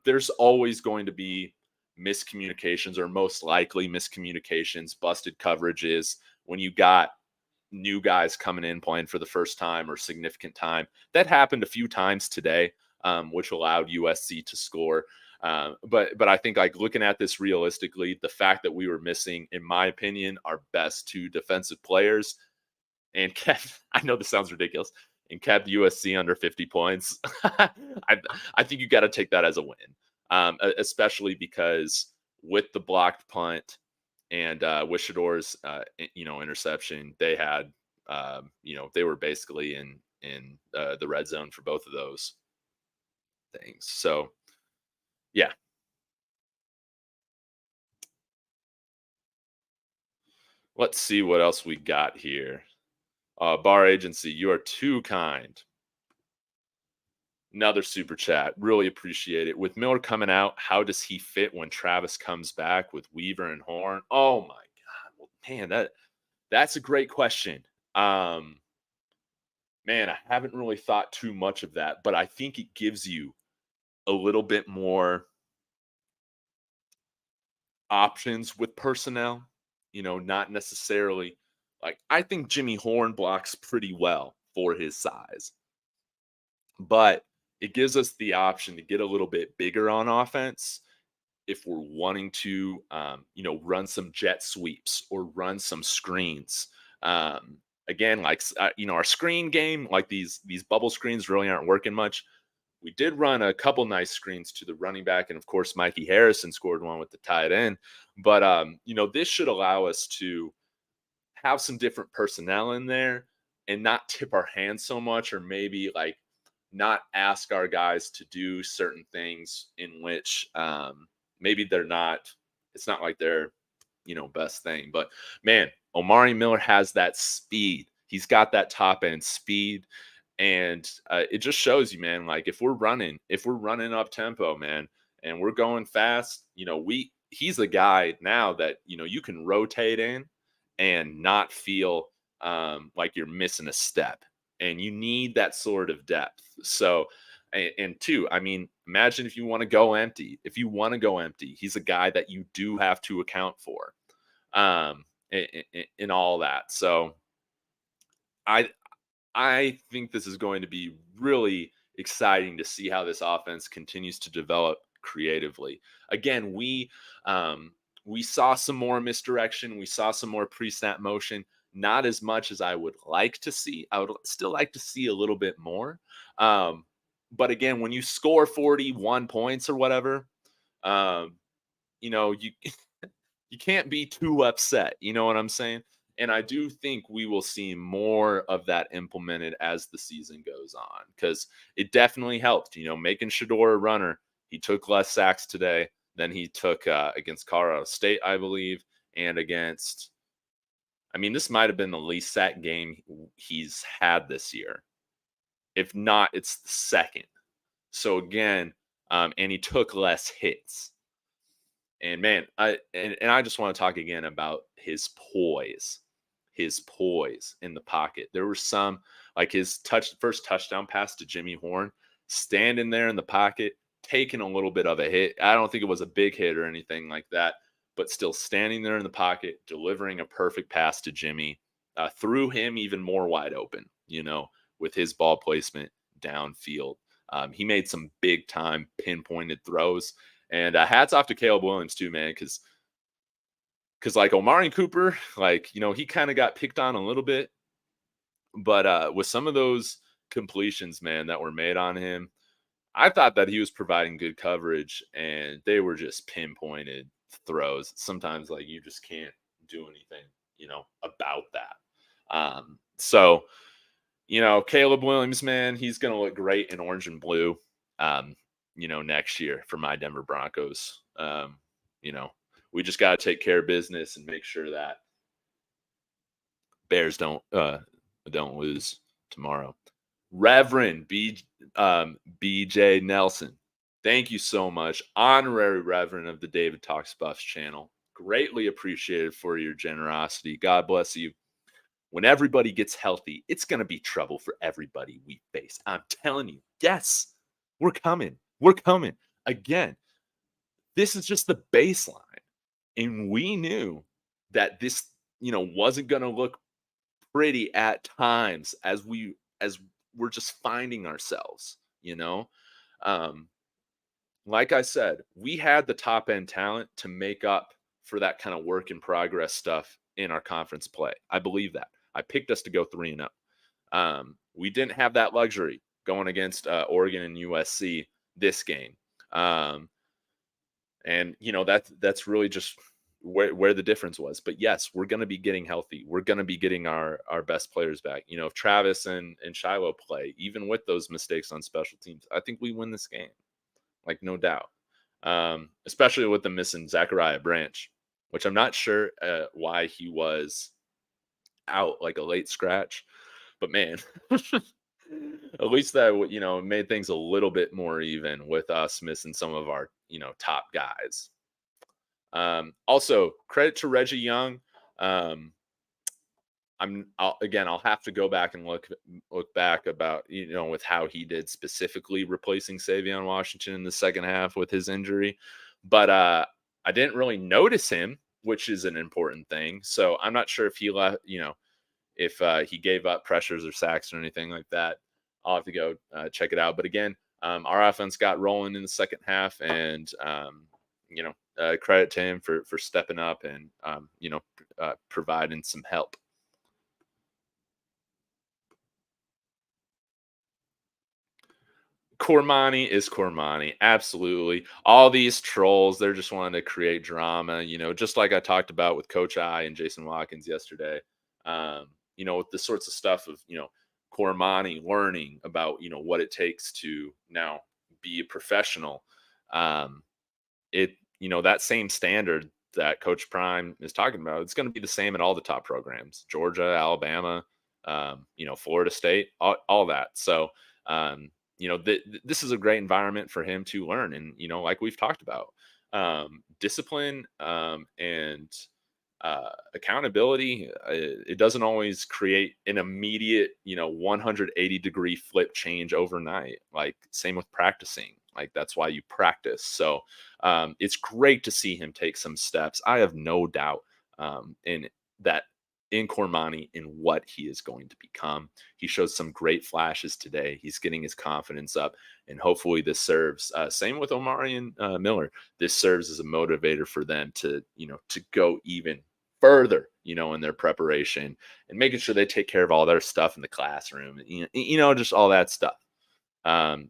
there's always going to be miscommunications, or most likely miscommunications, busted coverages when you got new guys coming in playing for the first time or significant time. That happened a few times today, which allowed USC to score. But I think, like, looking at this realistically, the fact that we were missing, in my opinion, our best two defensive players and kept, I know this sounds ridiculous, and kept USC under 50 points. I think you got to take that as a win, especially because with the blocked punt and with Shedeur's, interception, they had, they were basically in the red zone for both of those things. So, yeah. Let's see what else we got here. Bar Agency, you are too kind. Another super chat. Really appreciate it. With Miller coming out, how does he fit when Travis comes back with Weaver and Horn? Oh my God. Well, man, that's a great question. Man, I haven't really thought too much of that, but I think it gives you a little bit more options with personnel, not necessarily like, I think Jimmy Horn blocks pretty well for his size, but it gives us the option to get a little bit bigger on offense if we're wanting to, run some jet sweeps or run some screens. Again, like, our screen game, like these bubble screens really aren't working much. We did run a couple nice screens to the running back, and of course, Mikey Harrison scored one with the tight end. But this should allow us to have some different personnel in there and not tip our hands so much, or maybe like not ask our guys to do certain things in which maybe it's not like they're, best thing. But man, Omarion Miller has that speed. He's got that top end speed. And it just shows you, man, like if we're running up tempo, man, and we're going fast, he's a guy now that, you can rotate in and not feel like you're missing a step. And you need that sort of depth. So, and two, I mean, imagine if you want to go empty. If you want to go empty, he's a guy that you do have to account for in all that. So I think this is going to be really exciting to see how this offense continues to develop creatively. Again, we saw some more misdirection. We saw some more pre-snap motion. Not as much as I would like to see. I would still like to see a little bit more. But again, when you score 41 points or whatever, you you can't be too upset. You know what I'm saying? And I do think we will see more of that implemented as the season goes on, because it definitely helped, making Shedeur a runner. He took less sacks today than he took against Colorado State, I believe, and against, I mean, this might have been the least sack game he's had this year. If not, it's the second. So again, and he took less hits. And man, I just want to talk again about his poise in the pocket. There were some, like his first touchdown pass to Jimmy Horn, standing there in the pocket, taking a little bit of a hit. I don't think it was a big hit or anything like that, but still standing there in the pocket, delivering a perfect pass to Jimmy, threw him even more wide open, with his ball placement downfield. He made some big time pinpointed throws. And hats off to Caleb Williams too, man, because like Omarion Cooper, like, he kind of got picked on a little bit, but with some of those completions, man, that were made on him, I thought that he was providing good coverage, and they were just pinpointed throws. Sometimes, like, you just can't do anything, about that. So, Caleb Williams, man, he's going to look great in orange and blue, next year for my Denver Broncos. We just got to take care of business and make sure that Bears don't lose tomorrow. Reverend BJ Nelson, thank you so much. Honorary Reverend of the David Talks Buffs channel. Greatly appreciated for your generosity. God bless you. When everybody gets healthy, it's going to be trouble for everybody we face. I'm telling you, yes, we're coming. We're coming. Again, this is just the baseline. And we knew that this, wasn't going to look pretty at times as we're just finding ourselves, Like I said, we had the top end talent to make up for that kind of work in progress stuff in our conference play. I believe that. I picked us to go 3-0. We didn't have that luxury going against Oregon and USC this game. And that's really just where the difference was. But yes, we're going to be getting healthy. We're going to be getting our best players back. If Travis and Shiloh play, even with those mistakes on special teams, I think we win this game. Like, no doubt. Especially with the missing Zachariah Branch, which I'm not sure why he was out, like a late scratch. But man, at least that made things a little bit more even with us missing some of our top guys. Also, credit to Reggie Young. I'll have to go back and look back about with how he did specifically replacing sy'veon Washington in the second half with his injury, but I didn't really notice him, which is an important thing. So I'm not sure if he left, if he gave up pressures or sacks or anything like that. I'll have to go check it out. But again, our offense got rolling in the second half, and credit to him for stepping up and providing some help. Cormani is Cormani. Absolutely. All these trolls, they're just wanting to create drama, just like I talked about with Coach I and Jason Watkins yesterday. With the sorts of stuff of, Cormani learning about, what it takes to now be a professional. That same standard that Coach Prime is talking about, it's going to be the same at all the top programs, Georgia, Alabama, Florida State, all that. So, this is a great environment for him to learn. And, like we've talked about, discipline and accountability, it doesn't always create an immediate, 180-degree flip change overnight. Like, same with practicing. Like, that's why you practice. So it's great to see him take some steps. I have no doubt in Cormani in what he is going to become. He showed some great flashes today. He's getting his confidence up, and hopefully this serves, same with Omarion Miller. This serves as a motivator for them to go even further, in their preparation and making sure they take care of all their stuff in the classroom, just all that stuff.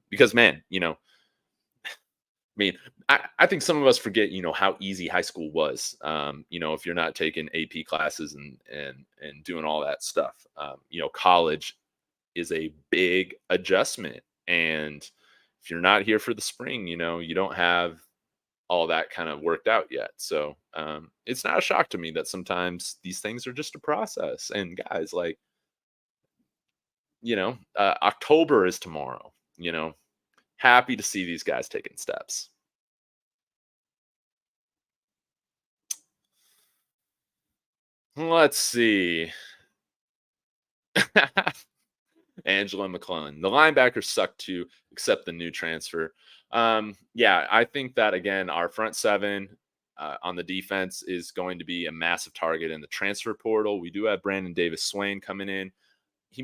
Because man, mean, I think some of us forget, how easy high school was. If you're not taking AP classes and doing all that stuff, college is a big adjustment. And if you're not here for the spring, you don't have all that kind of worked out yet. So it's not a shock to me that sometimes these things are just a process. And guys, like, October is tomorrow, happy to see these guys taking steps. Let's see. Angela McClain. The linebackers suck too, except the new transfer. Yeah, I think that again, our front seven on the defense is going to be a massive target in the transfer portal. We do have Brandon Davis Swain coming in.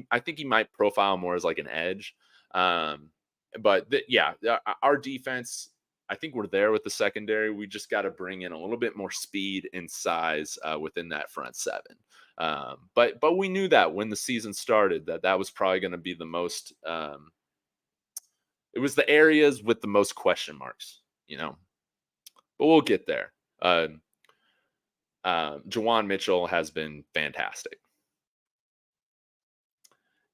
I think he might profile more as like an edge. Um, but our defense, I think we're there with the secondary. We just got to bring in a little bit more speed and size within that front seven. But we knew that when the season started that was probably going to be the most. It was the areas with the most question marks, But we'll get there. Jawan Mitchell has been fantastic.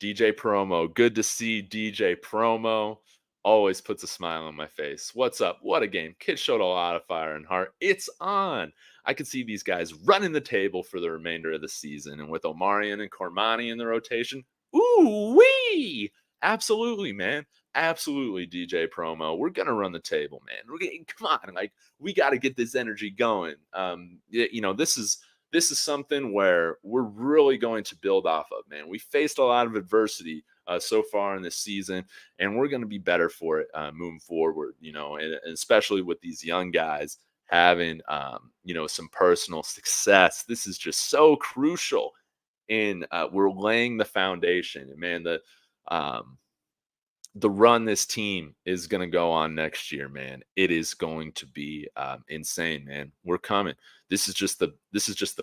DJ Promo, good to see DJ Promo. Always puts a smile on my face. What's up? What a game. Kid showed a lot of fire and heart. It's on. I could see these guys running the table for the remainder of the season. And with Omarion and Cormani in the rotation, ooh wee! Absolutely, man. Absolutely, DJ Promo. We're gonna run the table, man. Come on, like we got to get this energy going. This is something where we're really going to build off of, man. We faced a lot of adversity so far in this season, and we're going to be better for it moving forward, and especially with these young guys having, some personal success. This is just so crucial. And we're laying the foundation. And man, the run this team is going to go on next year, man. It is going to be insane, man. We're coming. This is just the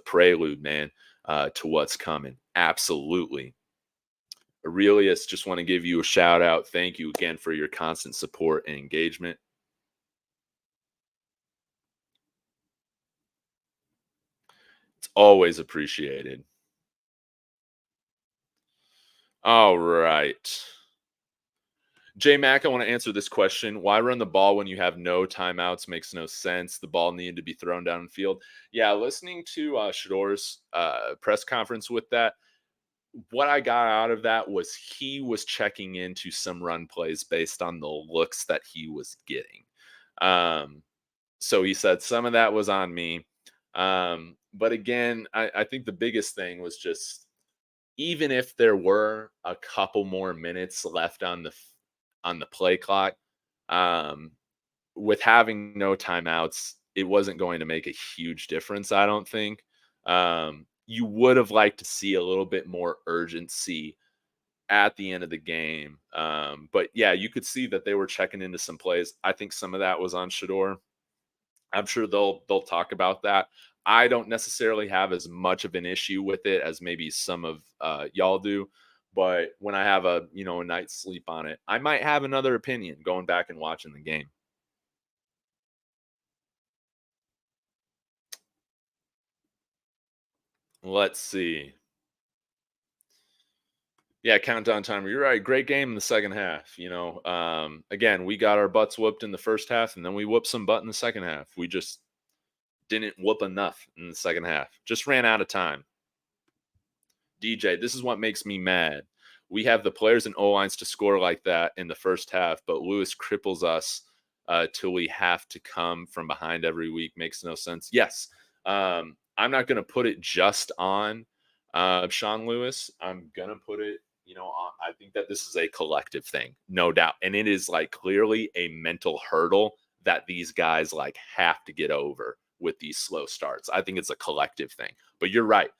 prelude, man, to what's coming. Absolutely. Aurelius, just want to give you a shout out. Thank you again for your constant support and engagement. It's always appreciated. All right. J Mac, I want to answer this question. Why run the ball when you have no timeouts? Makes no sense. The ball needed to be thrown down the field. Yeah, listening to Shedeur's press conference with that, what I got out of that was he was checking into some run plays based on the looks that he was getting. So he said some of that was on me. But again, I think the biggest thing was just even if there were a couple more minutes left on the play clock, um, with having no timeouts, it wasn't going to make a huge difference, I don't think. You would have liked to see a little bit more urgency at the end of the game. But yeah, you could see that they were checking into some plays. I think some of that was on Shedeur. I'm sure they'll talk about that. I don't necessarily have as much of an issue with it as maybe some of y'all do. But when I have a night's sleep on it, I might have another opinion going back and watching the game. Let's see. Yeah, countdown timer. You're right. Great game in the second half. Again, we got our butts whooped in the first half, and then we whooped some butt in the second half. We just didn't whoop enough in the second half. Just ran out of time. DJ, this is what makes me mad. We have the players and O lines to score like that in the first half, but Lewis cripples us till we have to come from behind every week. Makes no sense. Yes, I'm not going to put it just on Sean Lewis. I'm going to put it, I think that this is a collective thing, no doubt. And it is like clearly a mental hurdle that these guys like have to get over with these slow starts. I think it's a collective thing, but you're right.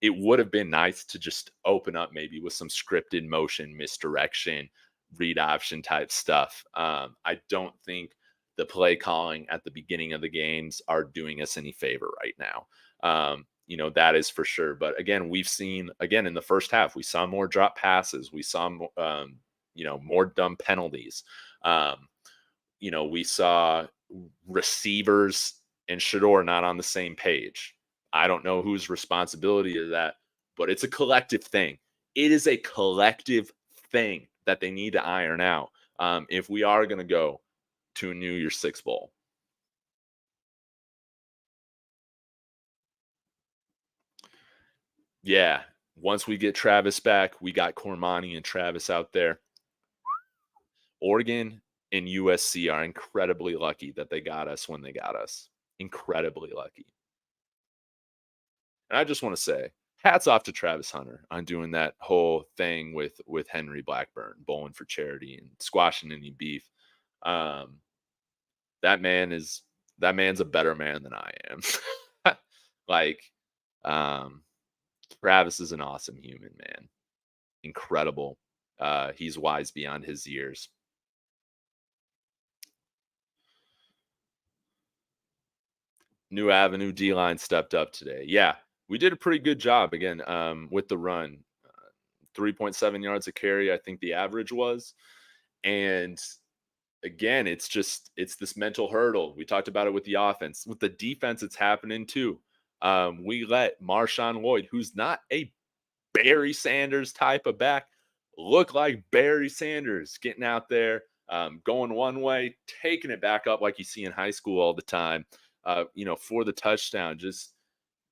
It would have been nice to just open up maybe with some scripted motion, misdirection, read option type stuff. I don't think the play calling at the beginning of the games are doing us any favor right now. That is for sure. But again, we've seen again in the first half, we saw more drop passes. We saw, more dumb penalties. we saw receivers and Shedeur not on the same page. I don't know whose responsibility is that, but it's a collective thing. It is a collective thing that they need to iron out if we are going to go to a New Year's Six Bowl. Yeah. Once we get Travis back, we got Cormani and Travis out there. Oregon and USC are incredibly lucky that they got us when they got us. Incredibly lucky. And I just want to say, hats off to Travis Hunter on doing that whole thing with Henry Blackburn, bowling for charity and squashing any beef. Um, that man's a better man than I am. like, um, Travis is an awesome human, man. Incredible. He's wise beyond his years. New Avenue D line stepped up today. Yeah, we did a pretty good job again with the run. 3.7 yards a carry, I think the average was. And again, it's this mental hurdle. We talked about it with the offense. With the defense, it's happening too. We let Marshawn Lloyd, who's not a Barry Sanders type of back, look like Barry Sanders, getting out there, going one way, taking it back up like you see in high school all the time, for the touchdown. Just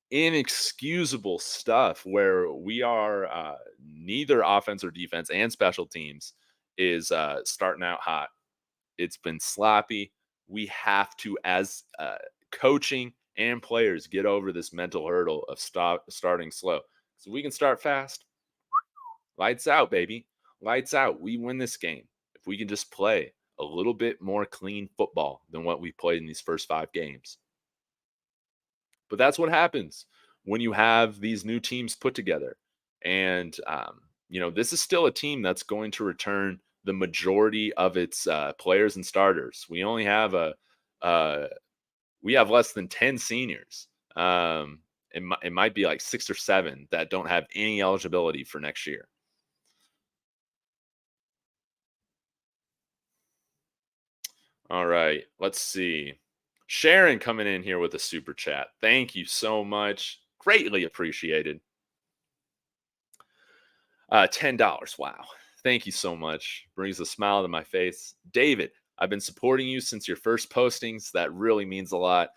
inexcusable stuff where we are neither offense or defense and special teams is starting out hot. It's been sloppy. We have to, as coaching and players, get over this mental hurdle of starting slow. So we can start fast. Lights out, baby. Lights out. We win this game if we can just play a little bit more clean football than what we played in these first 5 games. But that's what happens when you have these new teams put together. And, this is still a team that's going to return the majority of its players and starters. We only have we have less than 10 seniors. It might be like 6 or 7 that don't have any eligibility for next year. All right, let's see. Sharon coming in here with a super chat. Thank you so much. Greatly appreciated. $10. Wow. Thank you so much. Brings a smile to my face. David, I've been supporting you since your first postings. That really means a lot.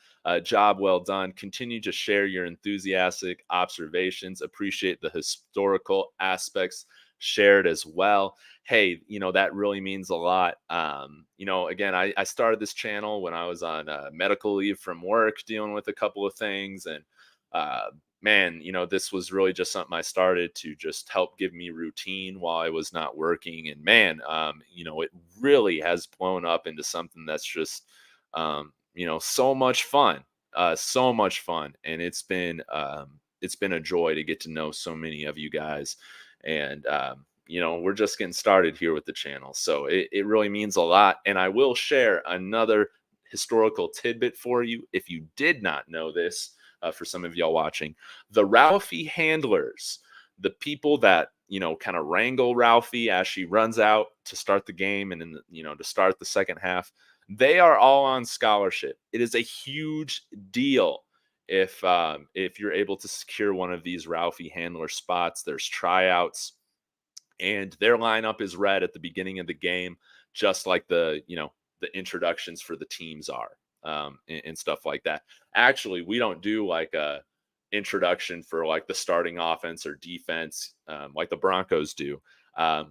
Job well done. Continue to share your enthusiastic observations. Appreciate the historical aspects shared as well. Hey, that really means a lot. Again, I started this channel when I was on medical leave from work, dealing with a couple of things. And man, this was really just something I started to just help give me routine while I was not working. And man, it really has blown up into something that's just, so much fun, so much fun. And it's been a joy to get to know so many of you guys. And, we're just getting started here with the channel. So it really means a lot. And I will share another historical tidbit for you. If you did not know this, for some of y'all watching, the Ralphie handlers, the people that, kind of wrangle Ralphie as she runs out to start the game and then, to start the second half, they are all on scholarship. It is a huge deal if you're able to secure one of these Ralphie handler spots. There's tryouts, and their lineup is read at the beginning of the game, just like the introductions for the teams are. And stuff like that. Actually, we don't do like a introduction for like the starting offense or defense like the Broncos do.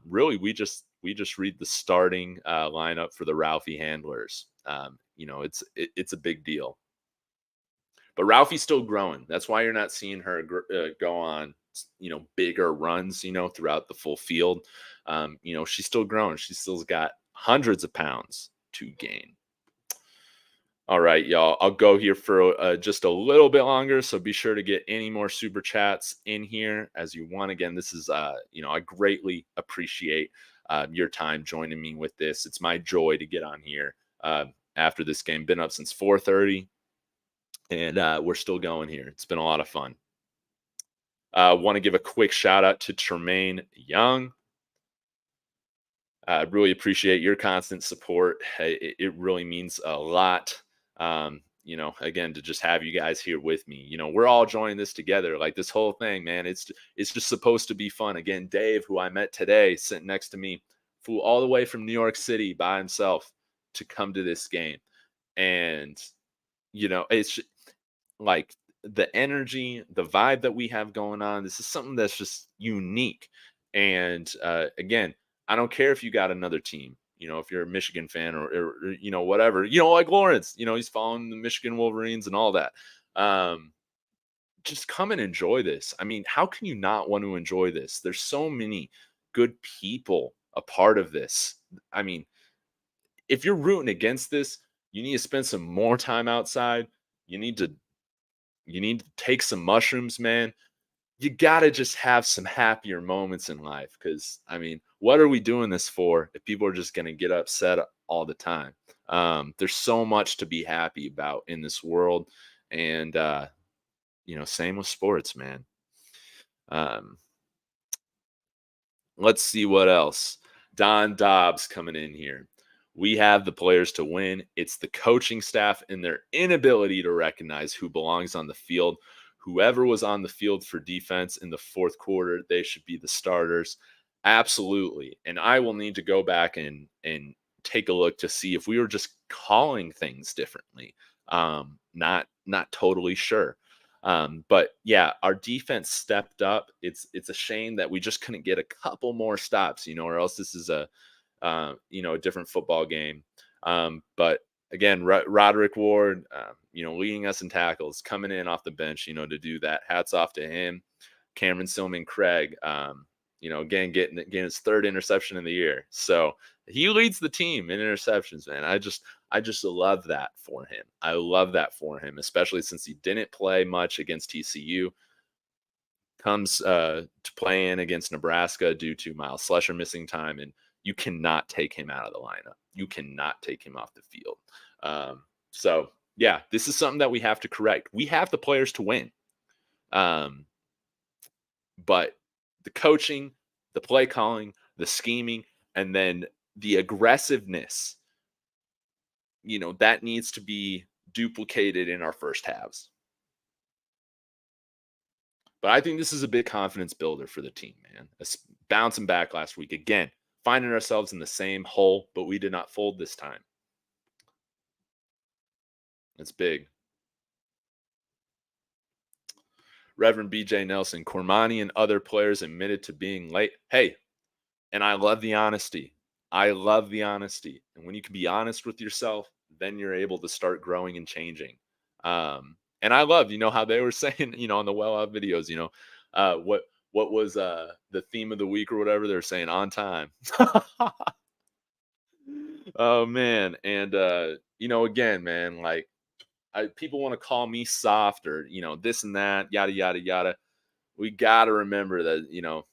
Really, we just read the starting lineup for the Ralphie handlers. It's a big deal. But Ralphie's still growing. That's why you're not seeing her go on bigger runs throughout the full field. She's still growing. She still's got hundreds of pounds to gain. All right, y'all. I'll go here for just a little bit longer, so be sure to get any more super chats in here as you want. Again, this is, I greatly appreciate your time joining me with this. It's my joy to get on here after this game. Been up since 4:30, and we're still going here. It's been a lot of fun. Want to give a quick shout out to Tremaine Young. I really appreciate your constant support. It really means a lot. Again, to just have you guys here with me. We're all joining this together. Like this whole thing, man. It's just supposed to be fun. Again, Dave, who I met today, sitting next to me, flew all the way from New York City by himself to come to this game. And it's like the energy, the vibe that we have going on. This is something that's just unique. And again, I don't care if you got another team. If you're a Michigan fan or whatever. Like Lawrence. He's following the Michigan Wolverines and all that. Just come and enjoy this. I mean, how can you not want to enjoy this? There's so many good people a part of this. I mean, if you're rooting against this, you need to spend some more time outside. You need to take some mushrooms, man. You got to just have some happier moments in life cuz I mean, what are we doing this for if people are just going to get upset all the time? There's so much to be happy about in this world and same with sports, man. Um Let's see what else. Don Dobbs coming in here. We have the players to win. It's the coaching staff and their inability to recognize who belongs on the field. Whoever was on the field for defense in the fourth quarter, they should be the starters. Absolutely. And I will need to go back and take a look to see if we were just calling things differently. Not totally sure. But yeah, our defense stepped up. It's a shame that we just couldn't get a couple more stops, or else this is a different football game. But again, Rodrick Ward, leading us in tackles, coming in off the bench, to do that. Hats off to him. Cameron Silmon-Craig, again getting his third interception in the year. So he leads the team in interceptions, man. I just love that for him. I love that for him, especially since he didn't play much against TCU. Comes to playing against Nebraska due to Miles Slusher missing time, and you cannot take him out of the lineup. You cannot take him off the field. So yeah, this is something that we have to correct. We have the players to win, but the coaching, the play calling, the scheming, and then the aggressiveness, that needs to be duplicated in our first halves. But I think this is a big confidence builder for the team, man. Bouncing back last week again, finding ourselves in the same hole, but we did not fold this time. That's big. Reverend BJ Nelson, Cormani and other players admitted to being late. Hey, and I love the honesty. I love the honesty. And when you can be honest with yourself, then you're able to start growing and changing. And I love, how they were saying, on the well out videos, what was the theme of the week or whatever they were saying on time. Oh man. And again, man, like people want to call me soft or, this and that, yada yada yada. We gotta remember that,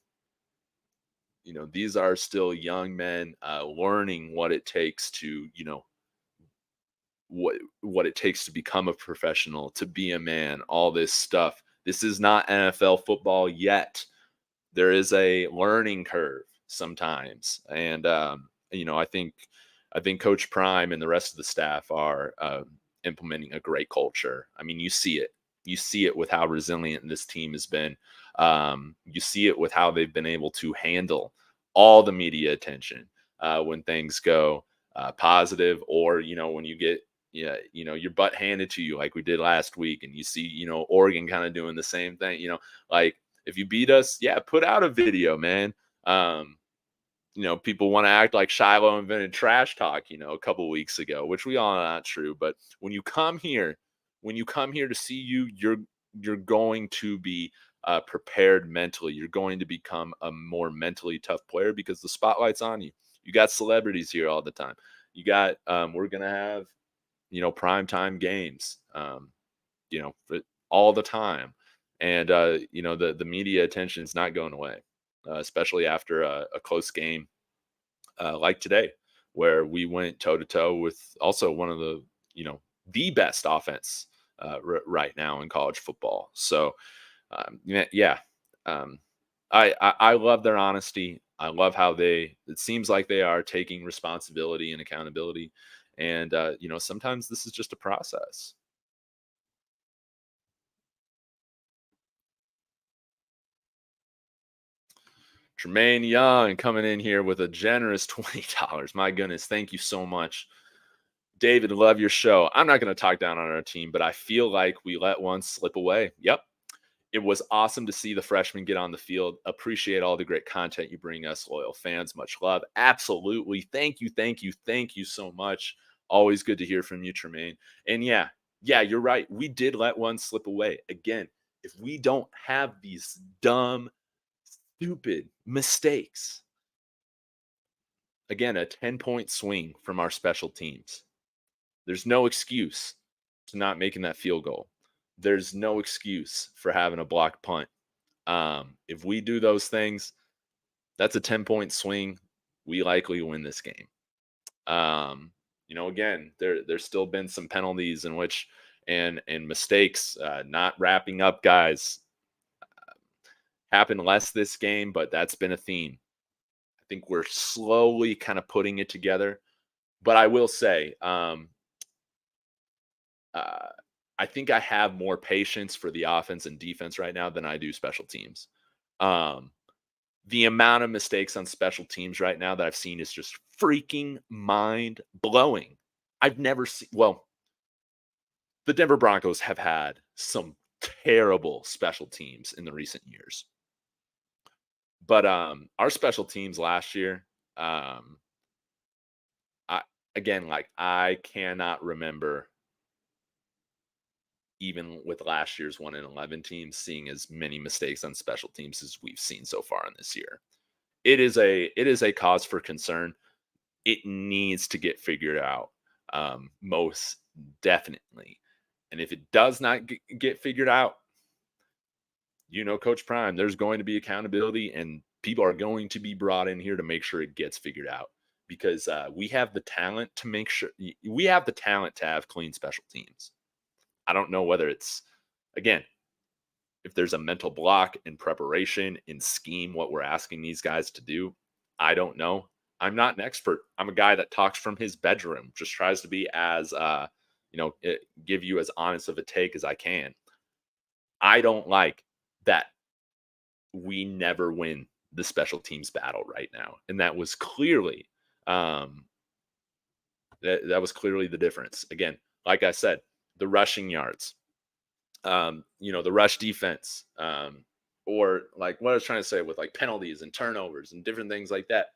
these are still young men learning what it takes to, what it takes to become a professional, to be a man, all this stuff. This is not NFL football yet. There is a learning curve sometimes, and I think Coach Prime and the rest of the staff are implementing a great culture. I mean, you see it. You see it with how resilient this team has been. You see it with how they've been able to handle all the media attention when things go positive, or when you get your butt handed to you like we did last week, and you see Oregon kind of doing the same thing. Like if you beat us, yeah, put out a video, man. People want to act like Shiloh invented trash talk, a couple weeks ago, which we all know not true. But when you come here to see you're going to be prepared mentally. You're going to become a more mentally tough player because the spotlight's on you. You got celebrities here all the time. You got we're gonna have prime time games, all the time, and the media attention is not going away, especially after a close game like today, where we went toe to toe with also one of the best offense right now in college football. So yeah, I love their honesty. I love how it seems like they are taking responsibility and accountability. And, sometimes this is just a process. Tremaine Young coming in here with a generous $20. My goodness. Thank you so much. David, love your show. I'm not going to talk down on our team, but I feel like we let one slip away. Yep. It was awesome to see the freshmen get on the field. Appreciate all the great content you bring us, loyal fans. Much love. Absolutely. Thank you. Thank you. Thank you so much. Always good to hear from you, Tremaine. And yeah, you're right. We did let one slip away. Again, if we don't have these dumb, stupid mistakes, again, a 10-point swing from our special teams. There's no excuse to not making that field goal. There's no excuse for having a blocked punt. If we do those things, that's a 10-point swing. We likely win this game. Again, there's still been some penalties in which and mistakes, not wrapping up guys. Happened less this game, but that's been a theme. I think we're slowly kind of putting it together. But I will say, I think I have more patience for the offense and defense right now than I do special teams. The amount of mistakes on special teams right now that I've seen is just freaking mind blowing. I've never seen, well, the Denver Broncos have had some terrible special teams in the recent years. But our special teams last year, I cannot remember, even with last year's 1-11 teams, seeing as many mistakes on special teams as we've seen so far in this year. It is a cause for concern. It needs to get figured out, most definitely. And if it does not get figured out, Coach Prime, there's going to be accountability, and people are going to be brought in here to make sure it gets figured out, because we have the talent to make sure we have the talent to have clean special teams. I don't know whether it's, again, if there's a mental block in preparation, in scheme, what we're asking these guys to do. I don't know. I'm not an expert. I'm a guy that talks from his bedroom, just tries to be as, give you as honest of a take as I can. I don't like that we never win the special teams battle right now. And that was clearly, that was clearly the difference. Again, like I said, the rushing yards, the rush defense, or like what I was trying to say with like penalties and turnovers and different things like that.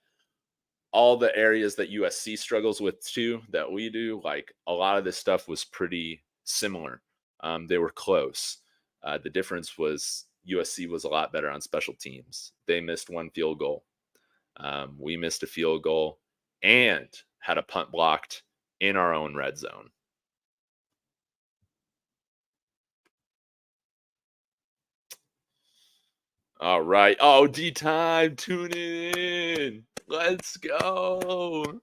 All the areas that USC struggles with too, that we do, like a lot of this stuff was pretty similar. They were close. The difference was USC was a lot better on special teams. They missed one field goal. We missed a field goal and had a punt blocked in our own red zone. All right. Oh, D time. Tune in. Let's go.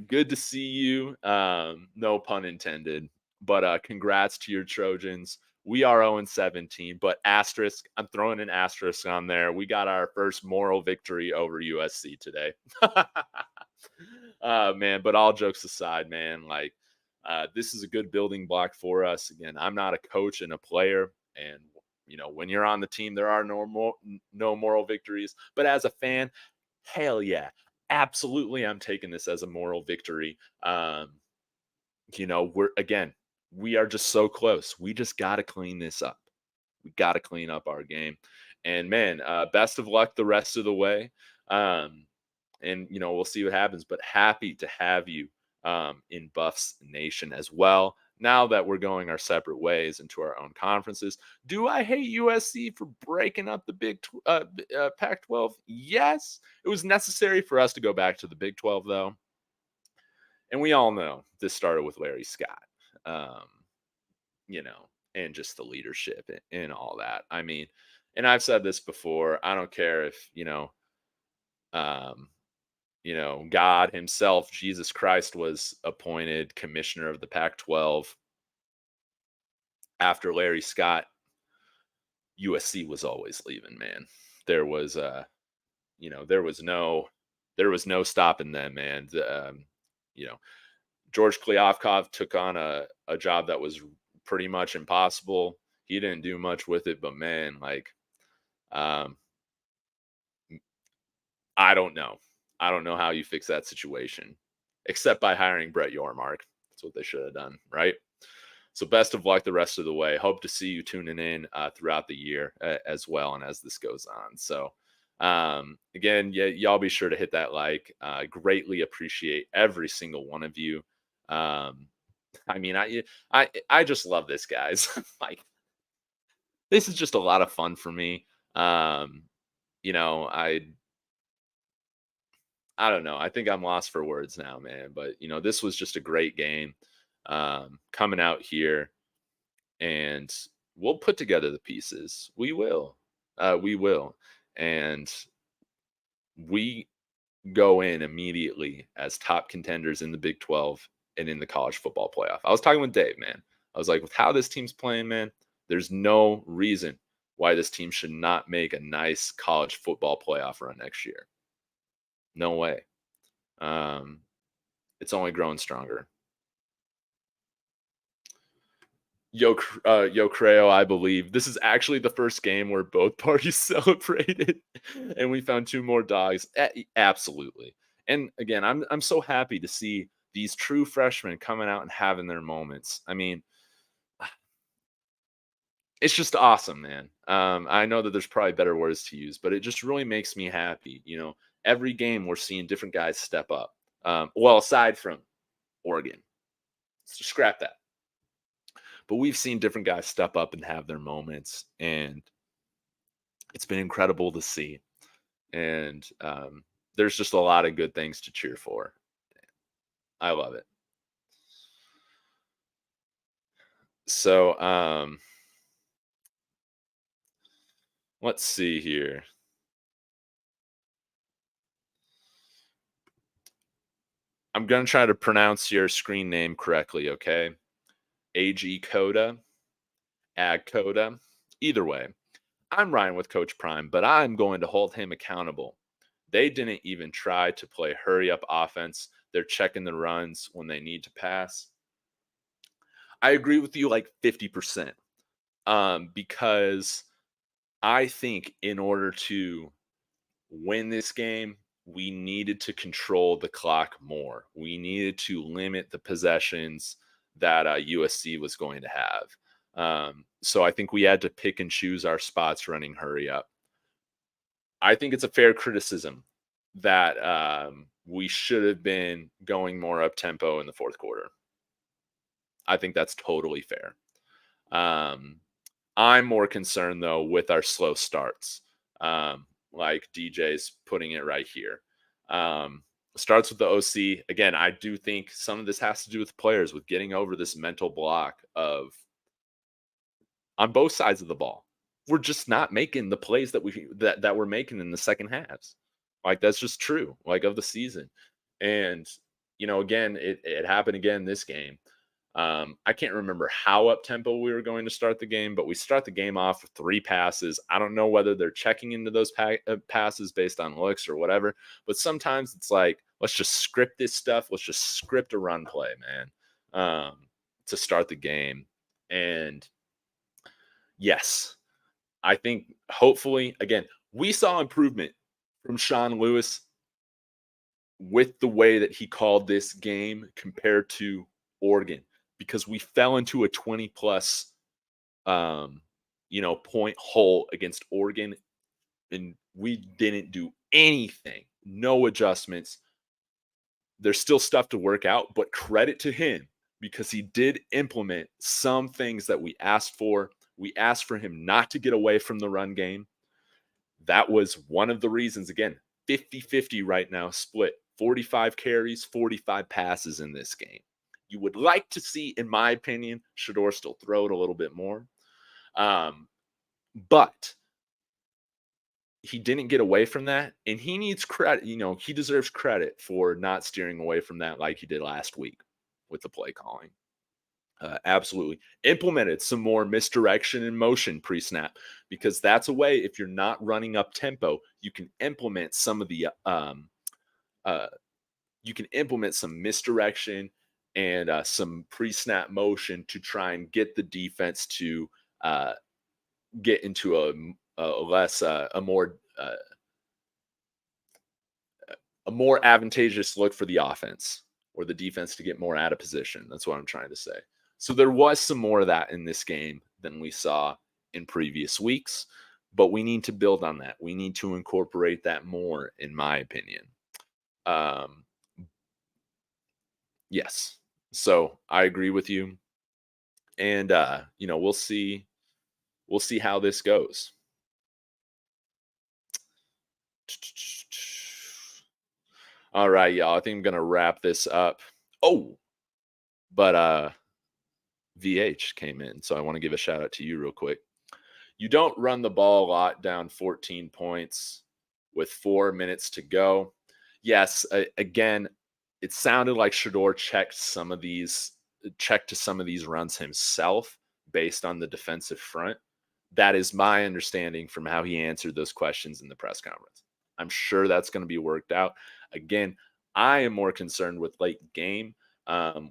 Good to see you. No pun intended. But congrats to your Trojans. We are 0-17, but asterisk. I'm throwing an asterisk on there. We got our first moral victory over USC today. Man, but all jokes aside, man, like this is a good building block for us. Again, I'm not a coach and a player, and when you're on the team, there are no moral victories. But as a fan, hell yeah, absolutely, I'm taking this as a moral victory. We are just so close. We just got to clean this up. We got to clean up our game. And man, best of luck the rest of the way. And we'll see what happens. But happy to have you in Buffs Nation as well. Now that we're going our separate ways into our own conferences, do I hate USC for breaking up the Pac-12? Yes, it was necessary for us to go back to the Big 12, though. And we all know this started with Larry Scott, and just the leadership and all that. I mean, and I've said this before. I don't care if God himself, Jesus Christ, was appointed commissioner of the Pac-12 after Larry Scott. USC was always leaving, man. There was there was no stopping them. And you know, George Klyavkov took on a job that was pretty much impossible. He didn't do much with it, but man, like, um, I don't know. I don't know how you fix that situation, except by hiring Brett Yormark. That's what they should have done, right? So best of luck the rest of the way. Hope to see you tuning in throughout the year as well, and as this goes on. So again, yeah, y'all be sure to hit that like. Greatly appreciate every single one of you. Um, I mean, I just love this, guys. Like, this is just a lot of fun for me. Um, you know, I don't know. I think I'm lost for words now, man. But this was just a great game. Coming out here, and we'll put together the pieces. We will. We will. And we go in immediately as top contenders in the Big 12 and in the college football playoff. I was talking with Dave, man. I was like, with how this team's playing, man, there's no reason why this team should not make a nice college football playoff run next year. No way. Um, it's only growing stronger. Yo, Creo, I believe this is actually the first game where both parties celebrated, and we found two more dogs. Absolutely, and again, I'm so happy to see these true freshmen coming out and having their moments. I mean, it's just awesome, man. I know that there's probably better words to use, but it just really makes me happy. Every game we're seeing different guys step up. Well, aside from Oregon, so scrap that. But we've seen different guys step up and have their moments, and it's been incredible to see. And there's just a lot of good things to cheer for. I love it. So let's see here. I'm going to try to pronounce your screen name correctly, okay? AG Coda, Ag Coda. Either way, I'm Ryan with Coach Prime, but I'm going to hold him accountable. They didn't even try to play hurry up offense. They're checking the runs when they need to pass. I agree with you like 50%. Because I think in order to win this game, we needed to control the clock more. We needed to limit the possessions that USC was going to have. So I think we had to pick and choose our spots running hurry up. I think it's a fair criticism that we should have been going more up tempo in the fourth quarter. I think that's totally fair. I'm more concerned though with our slow starts. Like DJ's putting it right here. Starts with the OC. Again, I do think some of this has to do with players, with getting over this mental block of, on both sides of the ball, we're just not making the plays that we're making in the second halves. Like, that's just true, like, of the season. And again, it happened again this game. I can't remember how up tempo we were going to start the game, but we start the game off with 3 passes. I don't know whether they're checking into those passes based on looks or whatever, but sometimes it's like, let's just script this stuff. Let's just script a run play, man, to start the game. And yes, I think hopefully, again, we saw improvement from Sean Lewis with the way that he called this game compared to Oregon, because we fell into a 20 plus point hole against Oregon, and we didn't do anything, no adjustments. There's still stuff to work out, but credit to him, because he did implement some things that we asked for. We asked for him not to get away from the run game. That was one of the reasons. Again, 50-50 right now, split 45 carries, 45 passes in this game. You would like to see, in my opinion, Shedeur still throw it a little bit more. But he didn't get away from that, and he needs credit. He deserves credit for not steering away from that like he did last week with the play calling. Absolutely. Implemented some more misdirection and motion pre-snap, because that's a way, if you're not running up tempo, you can implement some of the uh, you can implement some misdirection and some pre-snap motion to try and get the defense to uh, get into a less a more advantageous look for the offense, or the defense to get more out of position. That's what I'm trying to say. So there was some more of that in this game than we saw in previous weeks, but we need to build on that. We need to incorporate that more, in my opinion. Um, yes. So I agree with you. And we'll see how this goes. All right, y'all. I think I'm gonna wrap this up. Oh, but VH came in, so I want to give a shout out to you real quick. You don't run the ball a lot down 14 points with 4 minutes to go. Yes, again, it sounded like Shedeur checked to some of these runs himself based on the defensive front. That is my understanding from how he answered those questions in the press conference. I'm sure that's going to be worked out. Again, I am more concerned with late game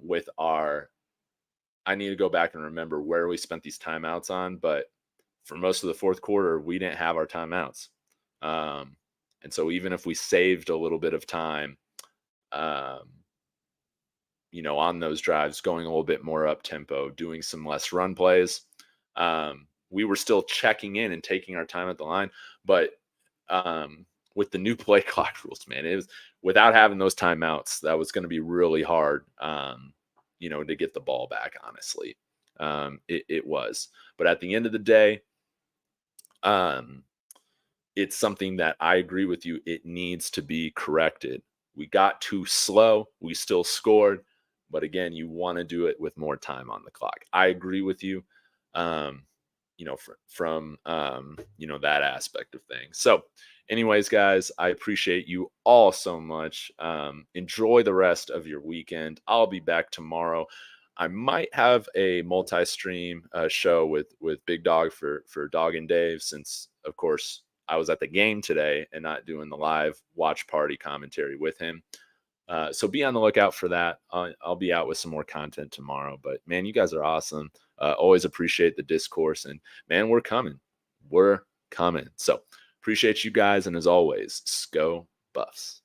with our. I need to go back and remember where we spent these timeouts on, but for most of the fourth quarter, we didn't have our timeouts. And so even if we saved a little bit of time, um, on those drives, going a little bit more up tempo, doing some less run plays, we were still checking in and taking our time at the line. But with the new play clock rules, man, it was without having those timeouts, that was going to be really hard, to get the ball back, honestly. It was. But at the end of the day, it's something that I agree with you. It needs to be corrected. We got too slow. We still scored. But again, you want to do it with more time on the clock. I agree with you, from that aspect of things. So, anyways, guys, I appreciate you all so much. Enjoy the rest of your weekend. I'll be back tomorrow. I might have a multi-stream show with Big Dog for Dog and Dave, since, of course, I was at the game today and not doing the live watch party commentary with him. So be on the lookout for that. I'll be out with some more content tomorrow. But man, you guys are awesome. Always appreciate the discourse, and man, we're coming. We're coming. So appreciate you guys, and as always, Go Buffs.